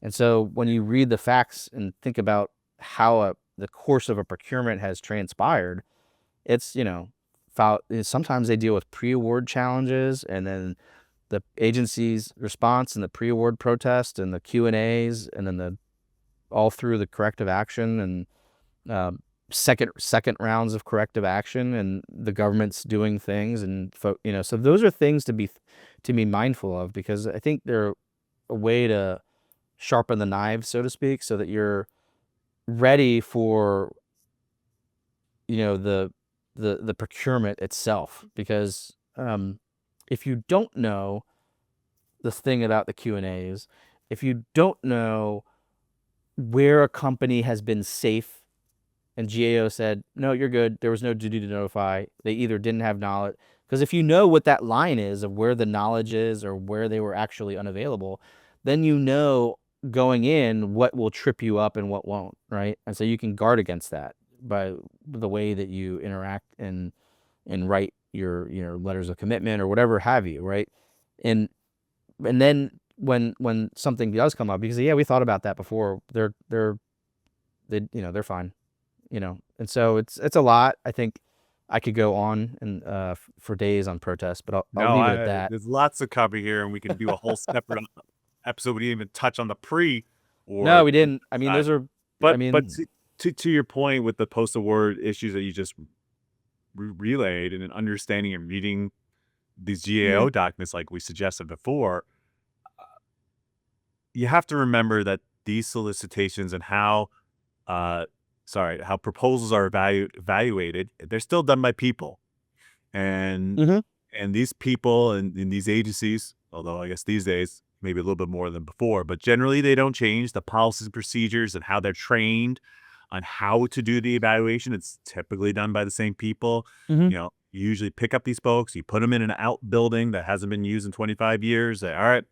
And so when you read the facts and think about how the course of a procurement has transpired, it's, sometimes they deal with pre-award challenges and then the agency's response and the pre-award protest and the Q&As and then all through the corrective action and second rounds of corrective action and the government's doing things and so those are things to be mindful of, because I think they're a way to sharpen the knives, so to speak, so that you're ready for the procurement itself. Because if you don't know the thing about the Q&As, if you don't know where a company has been safe and GAO said, no, you're good, there was no duty to notify, they either didn't have knowledge, because if you know what that line is of where the knowledge is or where they were actually unavailable, then going in what will trip you up and what won't, right? And so you can guard against that by the way that you interact and write your letters of commitment or whatever have you, right? And then when something does come up, because we thought about that before, they're they're fine, and so it's a lot. I think I could go on and for days on protests, but I'll No, leave it at that. there's lots to cover here, and we can do a whole separate episode. We didn't even touch on the pre No, or we didn't. I mean, side. those are, I But mean, to your point with the post award issues that you just relayed, and an understanding and reading these GAO documents, like we suggested before, you have to remember that these solicitations and how proposals are evaluated, they're still done by people. And Mhm. and these people and in these agencies, although I guess these days maybe a little bit more than before, but generally they don't change the policies and procedures and how they're trained on how to do the evaluation. It's typically done by the same people. Mhm. You usually pick up these folks, you put them in an outbuilding that hasn't been used in 25 years. Say, all right,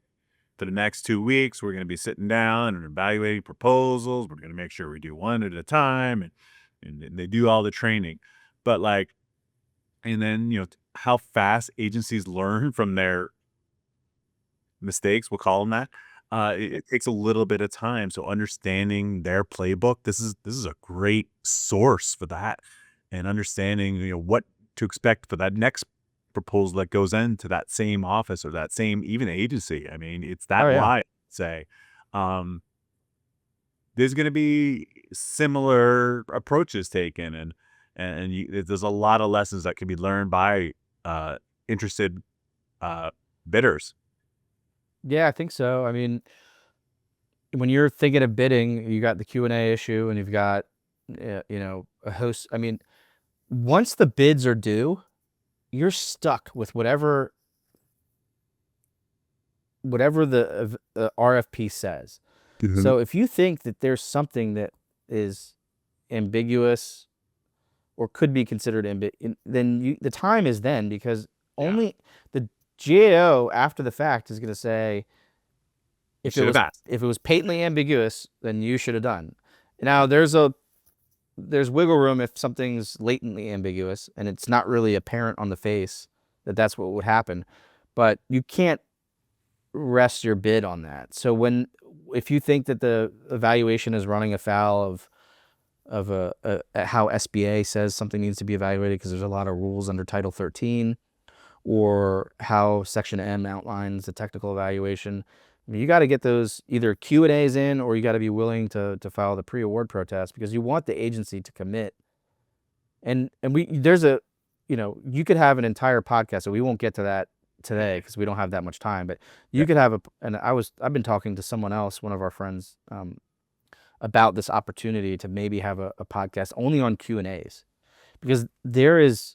for the next 2 weeks, we're going to be sitting down and evaluating proposals. We're going to make sure we do one at a time, and they do all the training. But like, and then how fast agencies learn from their mistakes, we'll call them that. It takes a little bit of time. So understanding their playbook, this is a great source for that, and understanding what to expect for that next proposal that goes into that same office or that same even agency. I mean, it's Oh that yeah. wide. Say, there's going to be similar approaches taken, and there's a lot of lessons that can be learned by interested bidders. Yeah, I think so. I mean, when you're thinking of bidding, you got the Q&A issue, and you've got, a host. I mean, once the bids are due, you're stuck with whatever the RFP says. So if you think that there's something that is ambiguous or could be considered then the time is then, because Yeah, only the GAO after the fact is going to say, you should have asked. if it was patently ambiguous, then you should have done. Now there's wiggle room if something's latently ambiguous and it's not really apparent on the face that that's what would happen, but you can't rest your bid on that. So if you think that the evaluation is running afoul of how SBA says something needs to be evaluated because there's a lot of rules under Title 13, or how Section M outlines the technical evaluation, I mean, you got to get those either Q&As in, or you got to be willing to file the pre-award protest, because you want the agency to commit. And you could have an entire podcast, so we won't get to that today because we don't have that much time. But you Yeah, could have I've been talking to someone else, one of our friends, about this opportunity to maybe have a podcast only on Q&As, because there is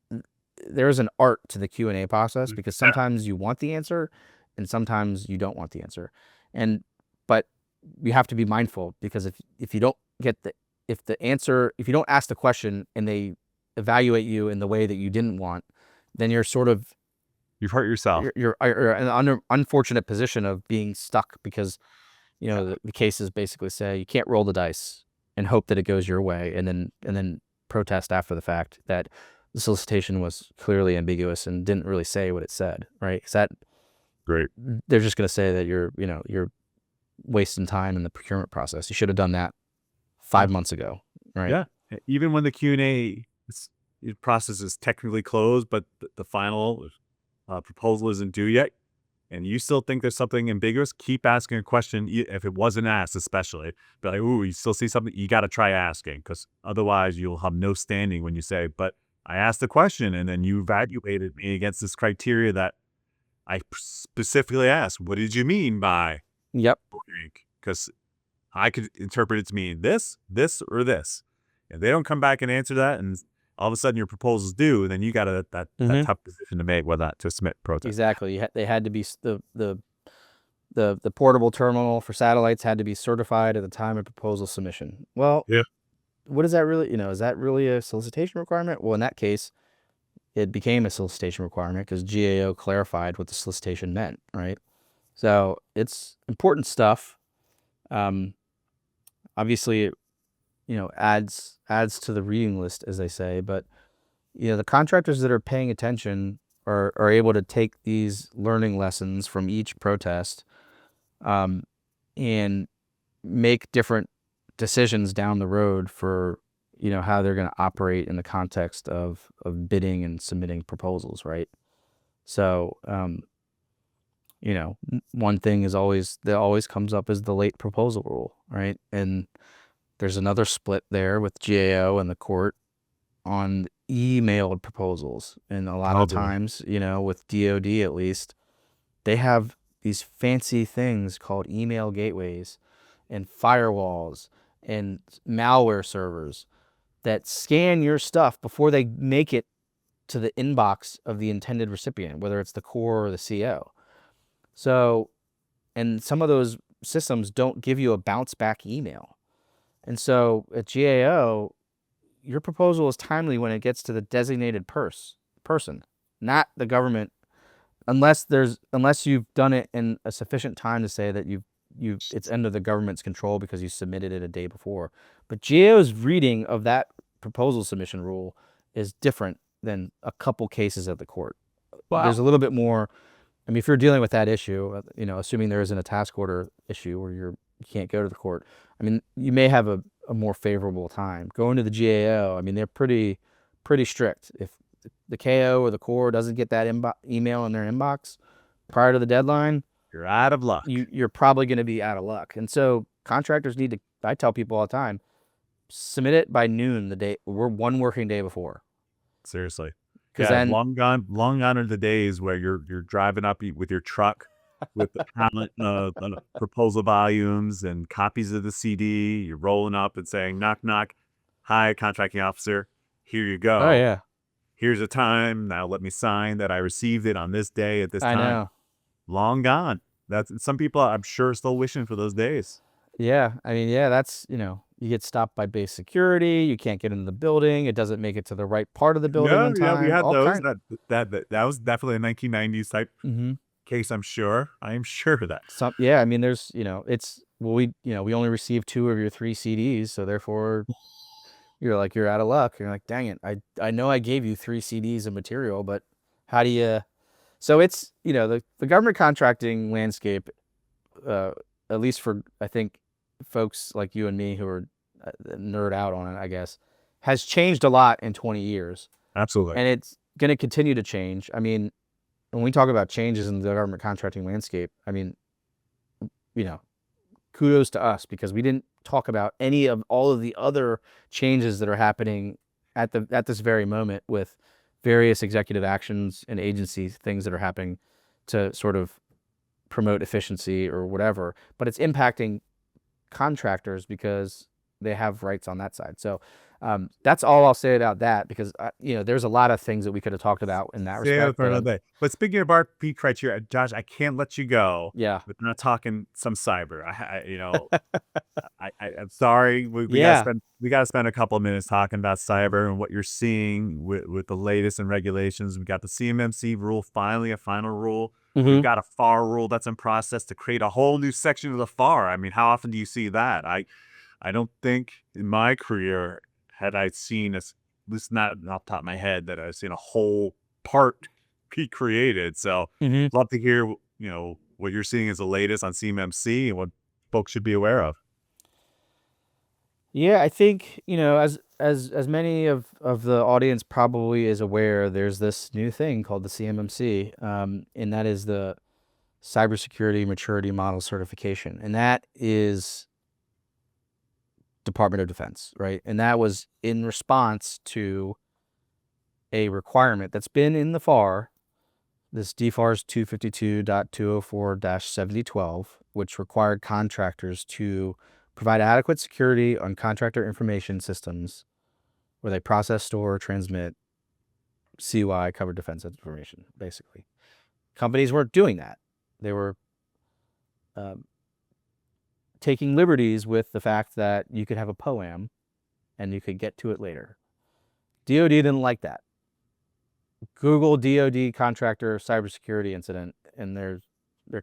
an art to the Q&A process, because sometimes you want the answer and sometimes you don't want the answer. But you have to be mindful, because if you don't get if you don't ask the question and they evaluate you in the way that you didn't want, then you're sort of, you've hurt yourself. you're in an unfortunate position of being stuck, because the cases basically say you can't roll the dice and hope that it goes your way, and then protest after the fact that the solicitation was clearly ambiguous and didn't really say what it said, right? Because that, Great. they're just going to say that you're wasting time in the procurement process. You should have done that 5 months ago, right? Yeah, even when the Q&A process is technically closed, but the final proposal isn't due yet, and you still think there's something ambiguous, keep asking a question. If it wasn't asked, especially, be like, "Ooh, you still see something?" You got to try asking, because otherwise you'll have no standing when you say, "But I asked the question, and then you evaluated me against this criteria that I specifically asked. What did you mean by?" Yep. Because I could interpret it to mean this, this, or this. If they don't come back and answer that, and all of a sudden your proposal's due, then you got that tough position to make, whether to submit protest. Exactly. They had to be the portable terminal for satellites had to be certified at the time of proposal submission. Well, Yeah. what is that really? Is that really a solicitation requirement? Well, in that case, it became a solicitation requirement because GAO clarified what the solicitation meant, right? So it's important stuff. Obviously, adds to the reading list, as they say. But the contractors that are paying attention are able to take these learning lessons from each protest, and make different decisions down the road for, how they're going to operate in the context of bidding and submitting proposals, right? So, one thing is that always comes up is the late proposal rule, right? And there's another split there with GAO and the court on emailed proposals. And a lot of times, with DoD at least, they have these fancy things called email gateways and firewalls and malware servers that scan your stuff before they make it to the inbox of the intended recipient, whether it's the core or the CO. So, and some of those systems don't give you a bounce back email. And so at GAO, your proposal is timely when it gets to the designated person, not the government, unless you've done it in a sufficient time to say that it's under the government's control because you submitted it a day before. But GAO's reading of that proposal submission rule is different than a couple cases at the court. Wow. There's a little bit more. I mean, if you're dealing with that issue, assuming there isn't a task order issue where you can't go to the court, I mean, you may have a more favorable time. Going to the GAO, I mean, they're pretty strict. If the KO or the core doesn't get that email in their inbox prior to the deadline, you're out of luck. You're probably going to be out of luck. And so contractors need to, I tell people all the time, submit it by noon we're one working day before. Seriously. Because then long gone are the days where you're driving up with your truck with the proposal volumes and copies of the CD. You're rolling up and saying, knock, knock. Hi, contracting officer. Here you go. Oh, yeah. Here's a time. Now let me sign that I received it on this day at this time. I know. Long gone. That's some people, I'm sure, are still wishing for those days. Yeah. I mean, yeah, that's, you get stopped by base security. You can't get into the building. It doesn't make it to the right part of the building on time. Yeah, we had those. That was definitely a 1990s type case, I'm sure. I am sure of that. Yeah, I mean, there's, we only received 2 of your 3 CDs, so therefore you're out of luck. You're like, dang it, I know I gave you 3 CDs of material, but how do you? So it's, the government contracting landscape, at least for, I think, folks like you and me who are nerd out on it, I guess, has changed a lot in 20 years. Absolutely. And it's going to continue to change. I mean, when we talk about changes in the government contracting landscape, I mean, kudos to us because we didn't talk about any of all of the other changes that are happening at this very moment with various executive actions and agency things that are happening to sort of promote efficiency or whatever, but it's impacting contractors because they have rights on that side. So that's all I'll say about that because there's a lot of things that we could have talked about in that respect. But speaking of RP criteria, Josh, I can't let you go. Yeah, but we're not talking some cyber. I'm sorry. We gotta spend a couple of minutes talking about cyber and what you're seeing with the latest in regulations. We got the CMMC rule, finally a final rule. We've got a FAR rule that's in process to create a whole new section of the FAR. I mean, how often do you see that? I don't think in my career had I seen, at least not off the top of my head, that I've seen a whole part be created. So love to hear, what you're seeing as the latest on CMMC and what folks should be aware of. Yeah, I think, as many of the audience probably is aware, there's this new thing called the CMMC, and that is the Cybersecurity Maturity Model Certification. And that is Department of Defense, right? And that was in response to a requirement that's been in the FAR, this DFARS 252.204-7012, which required contractors to provide adequate security on contractor information systems where they process, store, transmit CUI, covered defense information, basically. Companies weren't doing that. They were taking liberties with the fact that you could have a POAM and you could get to it later. DoD didn't like that. Google DoD contractor cybersecurity incident, and they're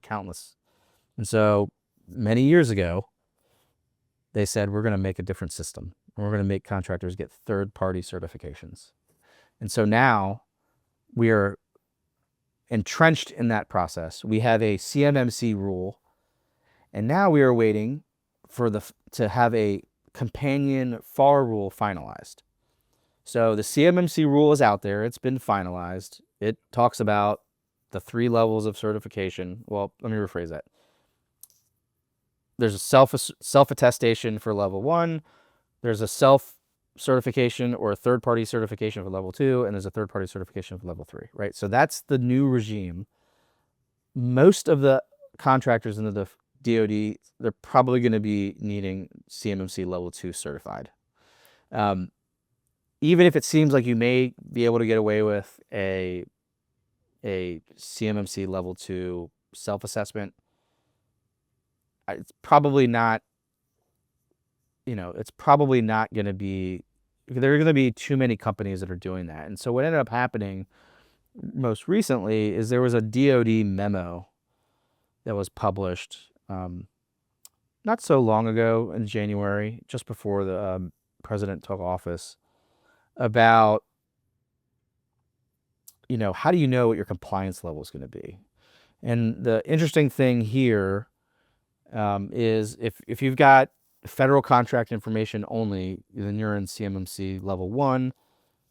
countless. And so many years ago, they said, we're going to make a different system. We're going to make contractors get third-party certifications. And so now we are entrenched in that process. We have a CMMC rule, and now we are waiting for to have a companion FAR rule finalized. So the CMMC rule is out there. It's been finalized. It talks about the 3 levels of certification. Well, let me rephrase that. There's a self-attestation for level 1. There's a self-certification or a third-party certification for level 2, and there's a third-party certification for level 3, right? So that's the new regime. Most of the contractors in the DoD, they're probably going to be needing CMMC level 2 certified. Even if it seems like you may be able to get away with a CMMC level 2 self-assessment, it's probably not, it's probably not going to be, there are going to be too many companies that are doing that. And so what ended up happening most recently is there was a DoD memo that was published not so long ago in January, just before the president took office, about, how do you know what your compliance level is going to be? And the interesting thing here is if you've got federal contract information only, then you're in CMMC level 1,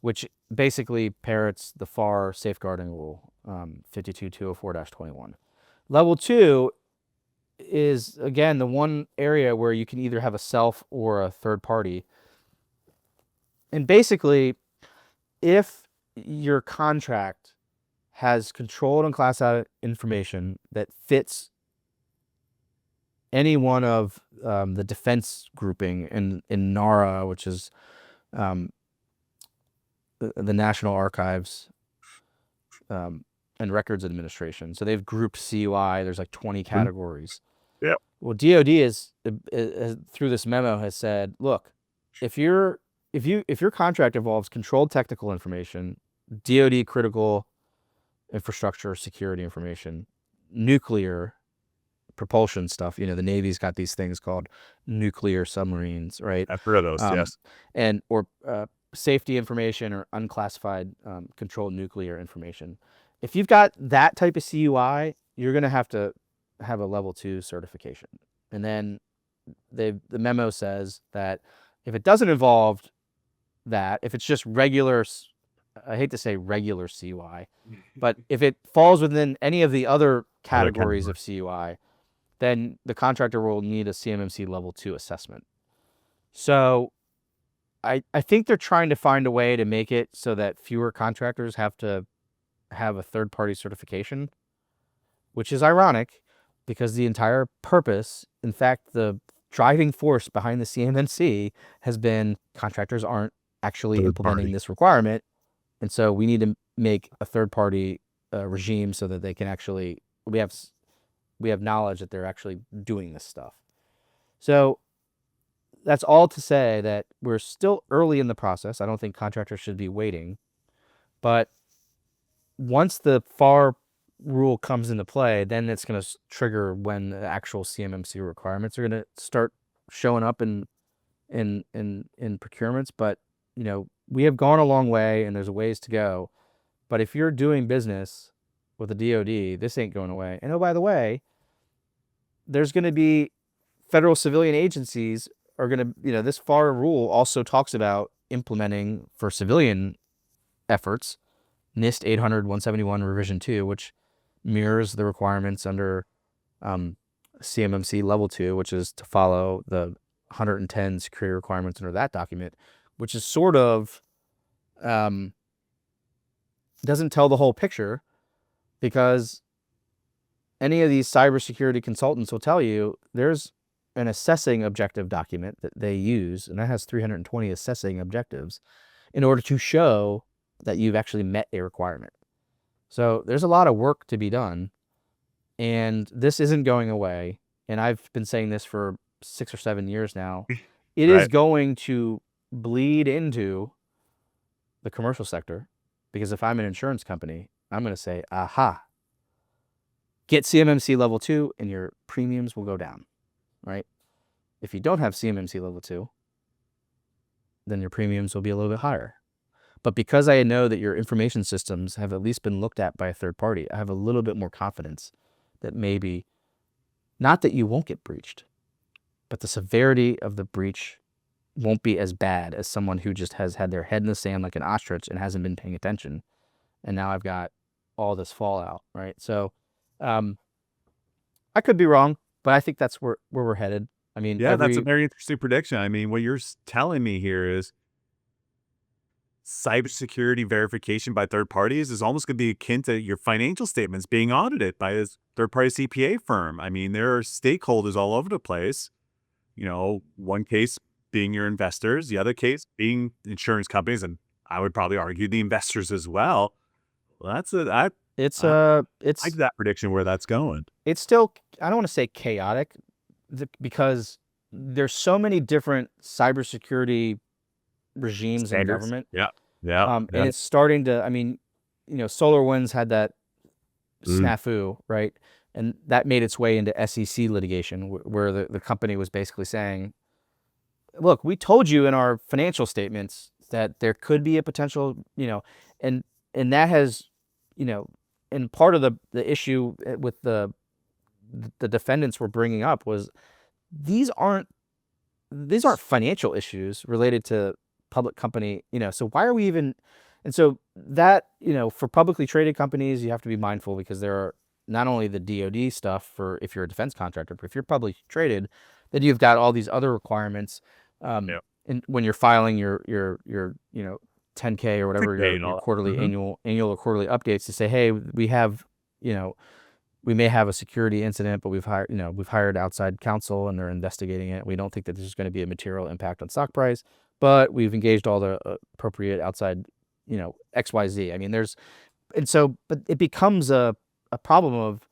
which basically parrots the FAR safeguarding rule, 52204-21. Level 2 is, again, the one area where you can either have a self or a third party. And basically, if your contract has controlled and classified information that fits any one of the defense grouping in NARA, which is the National Archives and Records Administration. So they've grouped CUI. There's like 20 categories. Yep. Well, DoD is through this memo has said, look, if your contract involves controlled technical information, DoD critical infrastructure, security information, nuclear propulsion stuff, the Navy's got these things called nuclear submarines, right? I've heard of those, yes. And or safety information or unclassified controlled nuclear information. If you've got that type of CUI, you're going to have a level 2 certification. And then the memo says that if it doesn't involve that, if it's just regular, I hate to say regular CUI, but if it falls within any of the other categories of CUI, then the contractor will need a CMMC level 2 assessment. So I think they're trying to find a way to make it so that fewer contractors have to have a third-party certification, which is ironic because the entire purpose, in fact, the driving force behind the CMMC has been contractors aren't actually implementing this requirement. And so we need to make a third-party regime so that they can actually, we have knowledge that they're actually doing this stuff. So that's all to say that we're still early in the process. I don't think contractors should be waiting. But once the FAR rule comes into play, then it's going to trigger when the actual CMMC requirements are going to start showing up in procurements. But, we have gone a long way and there's a ways to go. But if you're doing business with the DoD, this ain't going away. And oh, by the way, there's going to be federal civilian agencies are going to, this FAR rule also talks about implementing for civilian efforts, NIST 800-171 revision 2, which mirrors the requirements under CMMC level 2, which is to follow the 110 security requirements under that document, which is sort of doesn't tell the whole picture, because any of these cybersecurity consultants will tell you there's an assessing objective document that they use, and that has 320 assessing objectives in order to show that you've actually met a requirement. So there's a lot of work to be done, and this isn't going away. And I've been saying this for 6 or 7 years now. It is going to bleed into the commercial sector, because if I'm an insurance company, I'm going to say, aha, get CMMC level 2 and your premiums will go down, right? If you don't have CMMC level 2, then your premiums will be a little bit higher. But because I know that your information systems have at least been looked at by a third party, I have a little bit more confidence that maybe, not that you won't get breached, but the severity of the breach won't be as bad as someone who just has had their head in the sand like an ostrich and hasn't been paying attention. And now I've got all this fallout, right? So I could be wrong, but I think that's where we're headed. I mean, Yeah, that's a very interesting prediction. I mean, what you're telling me here is cybersecurity verification by third parties is almost going to be akin to your financial statements being audited by a third-party CPA firm. I mean, there are stakeholders all over the place. One case being your investors, the other case being insurance companies, and I would probably argue the investors as well. Well, it's I like that prediction where that's going. It's still, I don't want to say chaotic, because there's so many different cybersecurity regimes in Standards. government. Yeah. And it's starting to, I mean, SolarWinds had that snafu, right? And that made its way into SEC litigation, where the company was basically saying, look, we told you in our financial statements that there could be a potential, and that has, and part of the issue with the defendants were bringing up was these aren't financial issues related to public company, so why are we even, and so that, for publicly traded companies, you have to be mindful, because there are not only the DoD stuff for if you're a defense contractor, but if you're publicly traded, then you've got all these other requirements. And when you're filing your 10K or whatever, your quarterly, annual or quarterly updates to say, hey, we have, we may have a security incident, but we've hired outside counsel and they're investigating it. We don't think that this is going to be a material impact on stock price, but we've engaged all the appropriate outside, XYZ. I mean, but it becomes a problem of,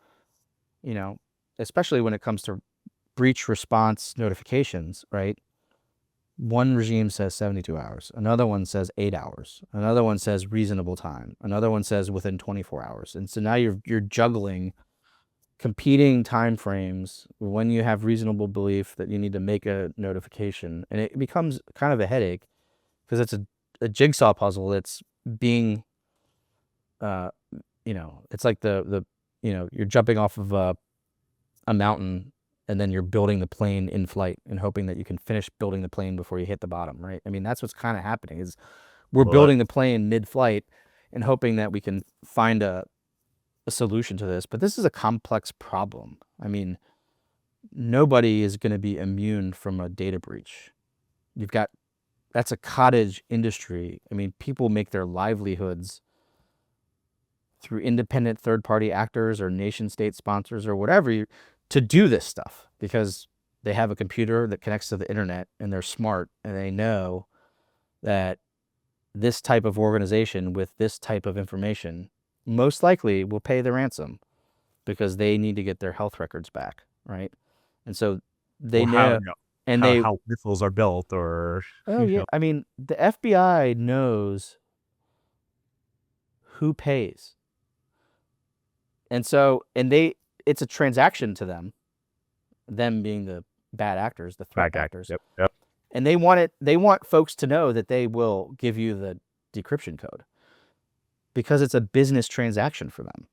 especially when it comes to breach response notifications, right? One regime says 72 hours. Another one says 8 hours. Another one says reasonable time. Another one says within 24 hours. And so now you're juggling competing time frames when you have reasonable belief that you need to make a notification, and it becomes kind of a headache, because it's a jigsaw puzzle that's being it's like you're jumping off of a mountain, and then you're building the plane in flight and hoping that you can finish building the plane before you hit the bottom, right? I mean, that's what's kind of happening, is we're building the plane mid-flight and hoping that we can find a solution to this. But this is a complex problem. I mean, nobody is going to be immune from a data breach. That's a cottage industry. I mean, people make their livelihoods through independent third-party actors or nation-state sponsors or whatever to do this stuff, because they have a computer that connects to the internet and they're smart and they know that this type of organization with this type of information most likely will pay the ransom, because they need to get their health records back, right? And so they know, and how missiles are built, or I mean, the FBI knows who pays, and so it's a transaction to them being the bad actors, the threat actors. Yep. And they want folks to know that they will give you the decryption code, because it's a business transaction for them.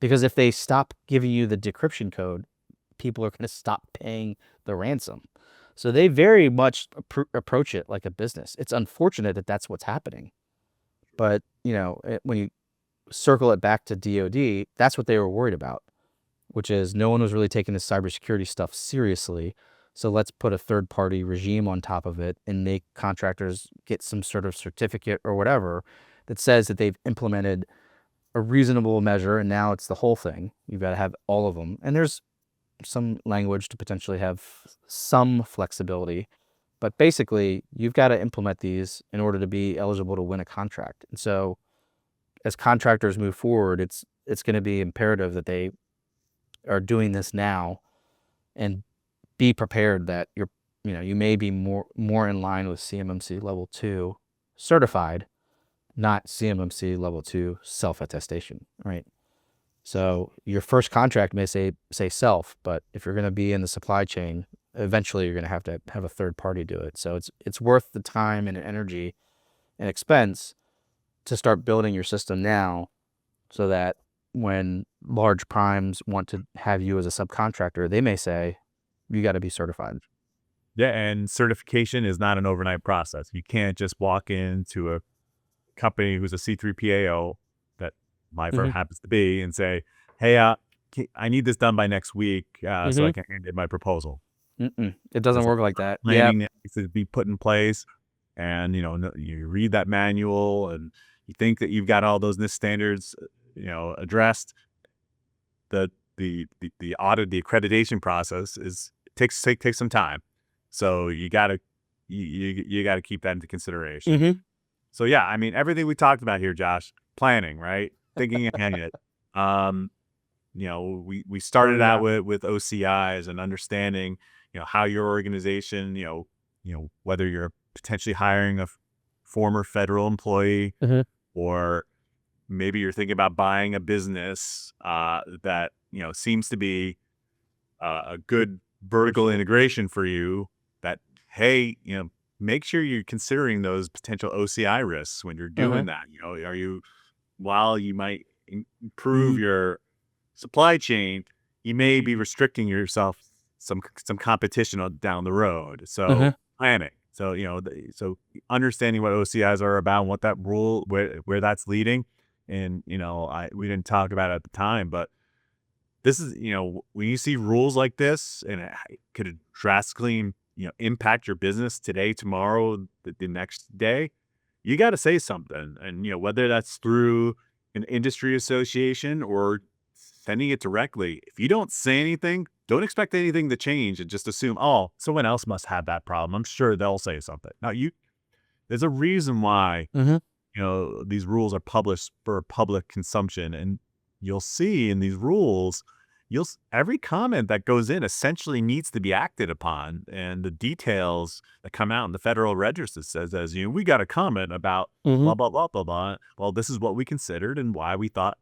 Because if they stop giving you the decryption code, people are going to stop paying the ransom. So they very much approach it like a business. It's unfortunate that that's what's happening. But, when you circle it back to DoD, that's what they were worried about, which is no one was really taking this cybersecurity stuff seriously. So let's put a third-party regime on top of it and make contractors get some sort of certificate or whatever that says that they've implemented a reasonable measure, and now it's the whole thing. You've got to have all of them. And there's some language to potentially have some flexibility, but basically you've got to implement these in order to be eligible to win a contract. And so as contractors move forward, it's going to be imperative that they are doing this now, and be prepared that you may be more in line with CMMC level 2 certified, not CMMC level 2 self-attestation, right? So your first contract may say self, but if you're going to be in the supply chain, eventually you're going to have a third party do it. So it's worth the time and energy and expense to start building your system now, so that when large primes want to have you as a subcontractor, they may say, you got to be certified. Yeah, and certification is not an overnight process. You can't just walk into a company who's a C3PAO that my firm Hmm. happens to be and say, "Hey, I need this done by next week so I Hmm. can hand in my proposal." It doesn't There's a work lot like that. of Yep. planning that needs to be put in place, and you read that manual and you think that you've got all those NIST standards, addressed. The audit, the accreditation process takes some time, so you gotta keep that into consideration. Hmm. So yeah, I mean everything we talked about here, Josh, planning, right? Thinking ahead. Um, we Oh started out yeah. with OCIs and understanding, how your organization, whether you're potentially hiring a former federal employee Hmm. or maybe you're thinking about buying a business that seems to be a good vertical integration for you. That hey, make sure you're considering those potential OCI risks when you're Hmm. doing that. Are you while you might improve your supply chain, you may be restricting yourself some competition down the road. So Hmm. planning. So so understanding what OCIs are about, and what that rule where that's leading, and we didn't talk about it at the time, but this is when you see rules like this, and it could drastically impact your business today, tomorrow, the next day, you got to say something. And whether that's through an industry association or sending it directly, if you don't say anything, don't expect anything to change and just assume, oh, someone else must have that problem. I'm sure they'll say something. Now there's a reason why Hmm. these rules are published for public consumption. And you'll see in these rules, every comment that goes in essentially needs to be acted upon. And the details that come out in the Federal Register says, as we got a comment about Hmm. blah, blah, blah, blah, blah. Well, this is what we considered and why we thought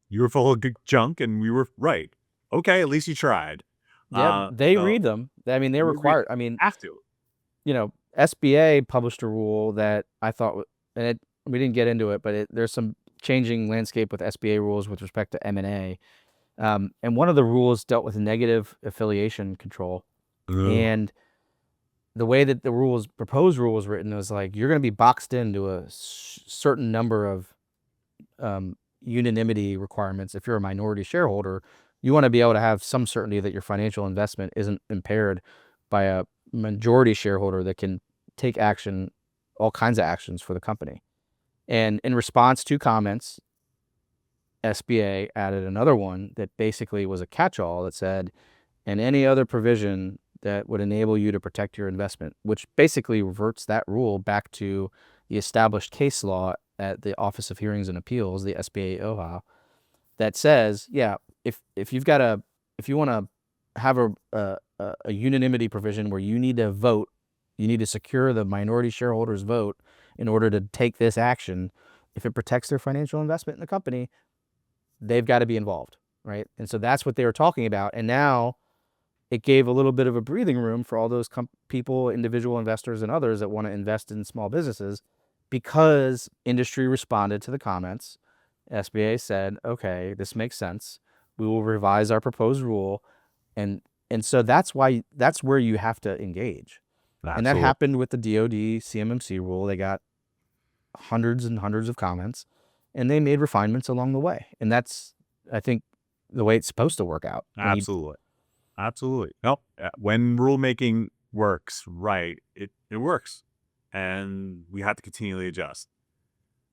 you were full of good junk and we were right. Okay, at least you tried. Yeah, they So read them. I mean, they're you required. I mean, have to. SBA published a rule that I thought, and we didn't get into it, but there's some changing landscape with SBA rules with respect to M&A. And one of the rules dealt with negative affiliation control. Ugh. And the way that the proposed rule was written was like, you're going to be boxed into a certain number of unanimity requirements. If you're a minority shareholder, you want to be able to have some certainty that your financial investment isn't impaired by a majority shareholder that can take action, all kinds of actions for the company. And in response to comments, SBA added another one that basically was a catch-all that said, and any other provision that would enable you to protect your investment, which basically reverts that rule back to the established case law at the Office of Hearings and Appeals, the SBA OHA, that says, yeah, if you've got if you want to have a unanimity provision where you need to vote, you need to secure the minority shareholders' vote in order to take this action. If it protects their financial investment in the company, they've got to be involved, right? And so that's what they were talking about. And now it gave a little bit of a breathing room for all those people, individual investors and others that want to invest in small businesses, because industry responded to the comments. SBA said, okay, this makes sense. We will revise our proposed rule. And so that's where you have to engage. And that Absolutely. happened with the DoD CMMC rule. They got hundreds and hundreds of comments, and they made refinements along the way. And that's, I think, the way it's supposed to work out. Absolutely. Absolutely. Nope. When rulemaking works right, it works. And we have to continually adjust.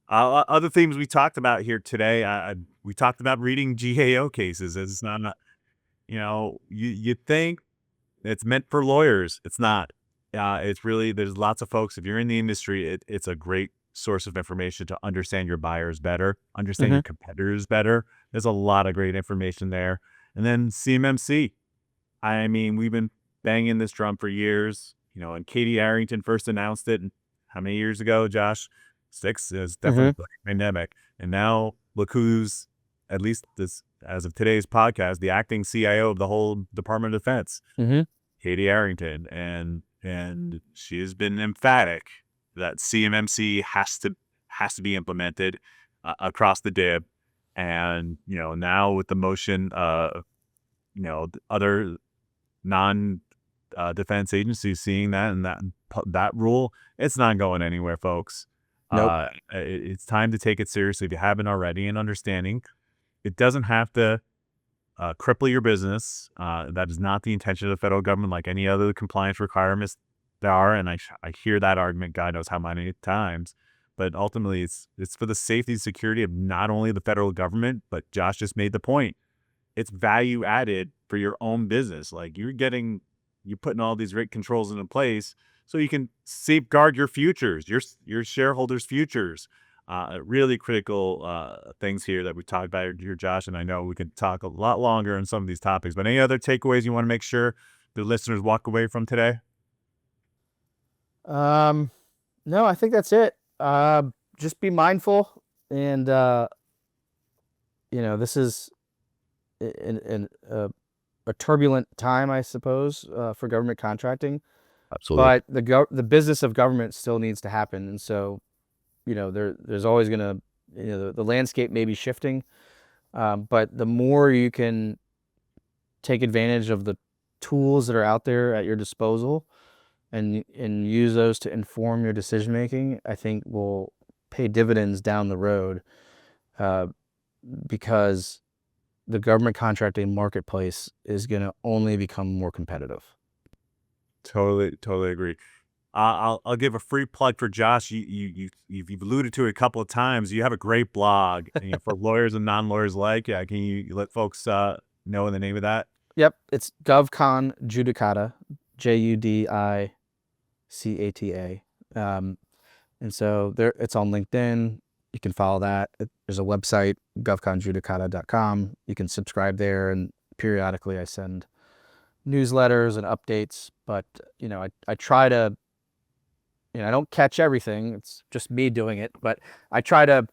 Other themes we talked about here today, we talked about reading GAO cases. It's not, you think it's meant for lawyers. It's not. It's really, there's lots of folks, if you're in the industry, it's a great source of information to understand your buyers better, understand Mm-hmm. your competitors better. There's a lot of great information there. And then CMMC. I mean, we've been banging this drum for years, and Katie Arrington first announced it how many years ago, Josh? 6 is definitely Mm-hmm. the pandemic. And now look who's, at least this as of today's podcast, the acting CIO of the whole Department of Defense, Mm-hmm. Katie Arrington. And she has been emphatic that CMMC has to be implemented across the DIB. And now with the motion, other non defense agencies seeing that and that rule, it's not going anywhere, folks. Nope. It's time to take it seriously if you haven't already, and understanding it doesn't have to cripple your business. That is not the intention of the federal government, like any other compliance requirements there are. And I hear that argument, God knows how many times. But ultimately, it's for the safety and security of not only the federal government, but Josh just made the point. It's value added for your own business. Like you're putting all these rate controls into place so you can safeguard your futures, your shareholders' futures. Really critical things here that we talked about here, Josh. And I know we could talk a lot longer on some of these topics. But any other takeaways you want to make sure the listeners walk away from today? No, I think that's it. Just be mindful, and this is in a turbulent time, I suppose, for government contracting. Absolutely. But the business of government still needs to happen, and so there's always gonna the landscape may be shifting, but the more you can take advantage of the tools that are out there at your disposal and use those to inform your decision making, I think will pay dividends down the road, because the government contracting marketplace is going to only become more competitive. Totally agree. I'll give a free plug for Josh. You've alluded to it a couple of times. You have a great blog for lawyers and non-lawyers alike. Yeah, can you let folks know the name of that? Yep, it's GovCon Judicata, Judicata. And so it's on LinkedIn. You can follow that. There's a website, govconjudicata.com. You can subscribe there, and periodically I send newsletters and updates. But I try to, I don't catch everything. It's just me doing it, but I try to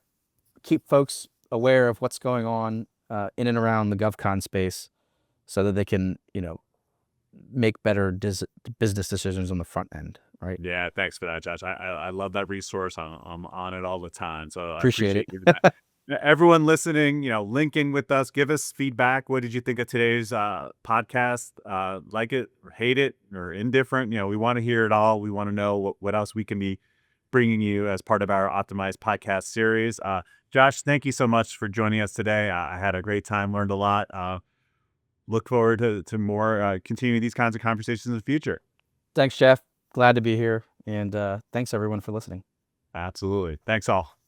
keep folks aware of what's going on in and around the GovCon space, so that they can, make better business decisions on the front end, right? Yeah, thanks for that, Josh. I love that resource. I'm on it all the time, so I Appreciate appreciate it. you. Everyone listening, link in with us. Give us feedback. What did you think of today's podcast? Like it, or hate it, or indifferent? We want to hear it all. We want to know what else we can be bringing you as part of our Optimized podcast series. Josh, thank you so much for joining us today. I had a great time, learned a lot. Look forward to more continuing these kinds of conversations in the future. Thanks, Jeff. Glad to be here. And thanks, everyone, for listening. Absolutely. Thanks all.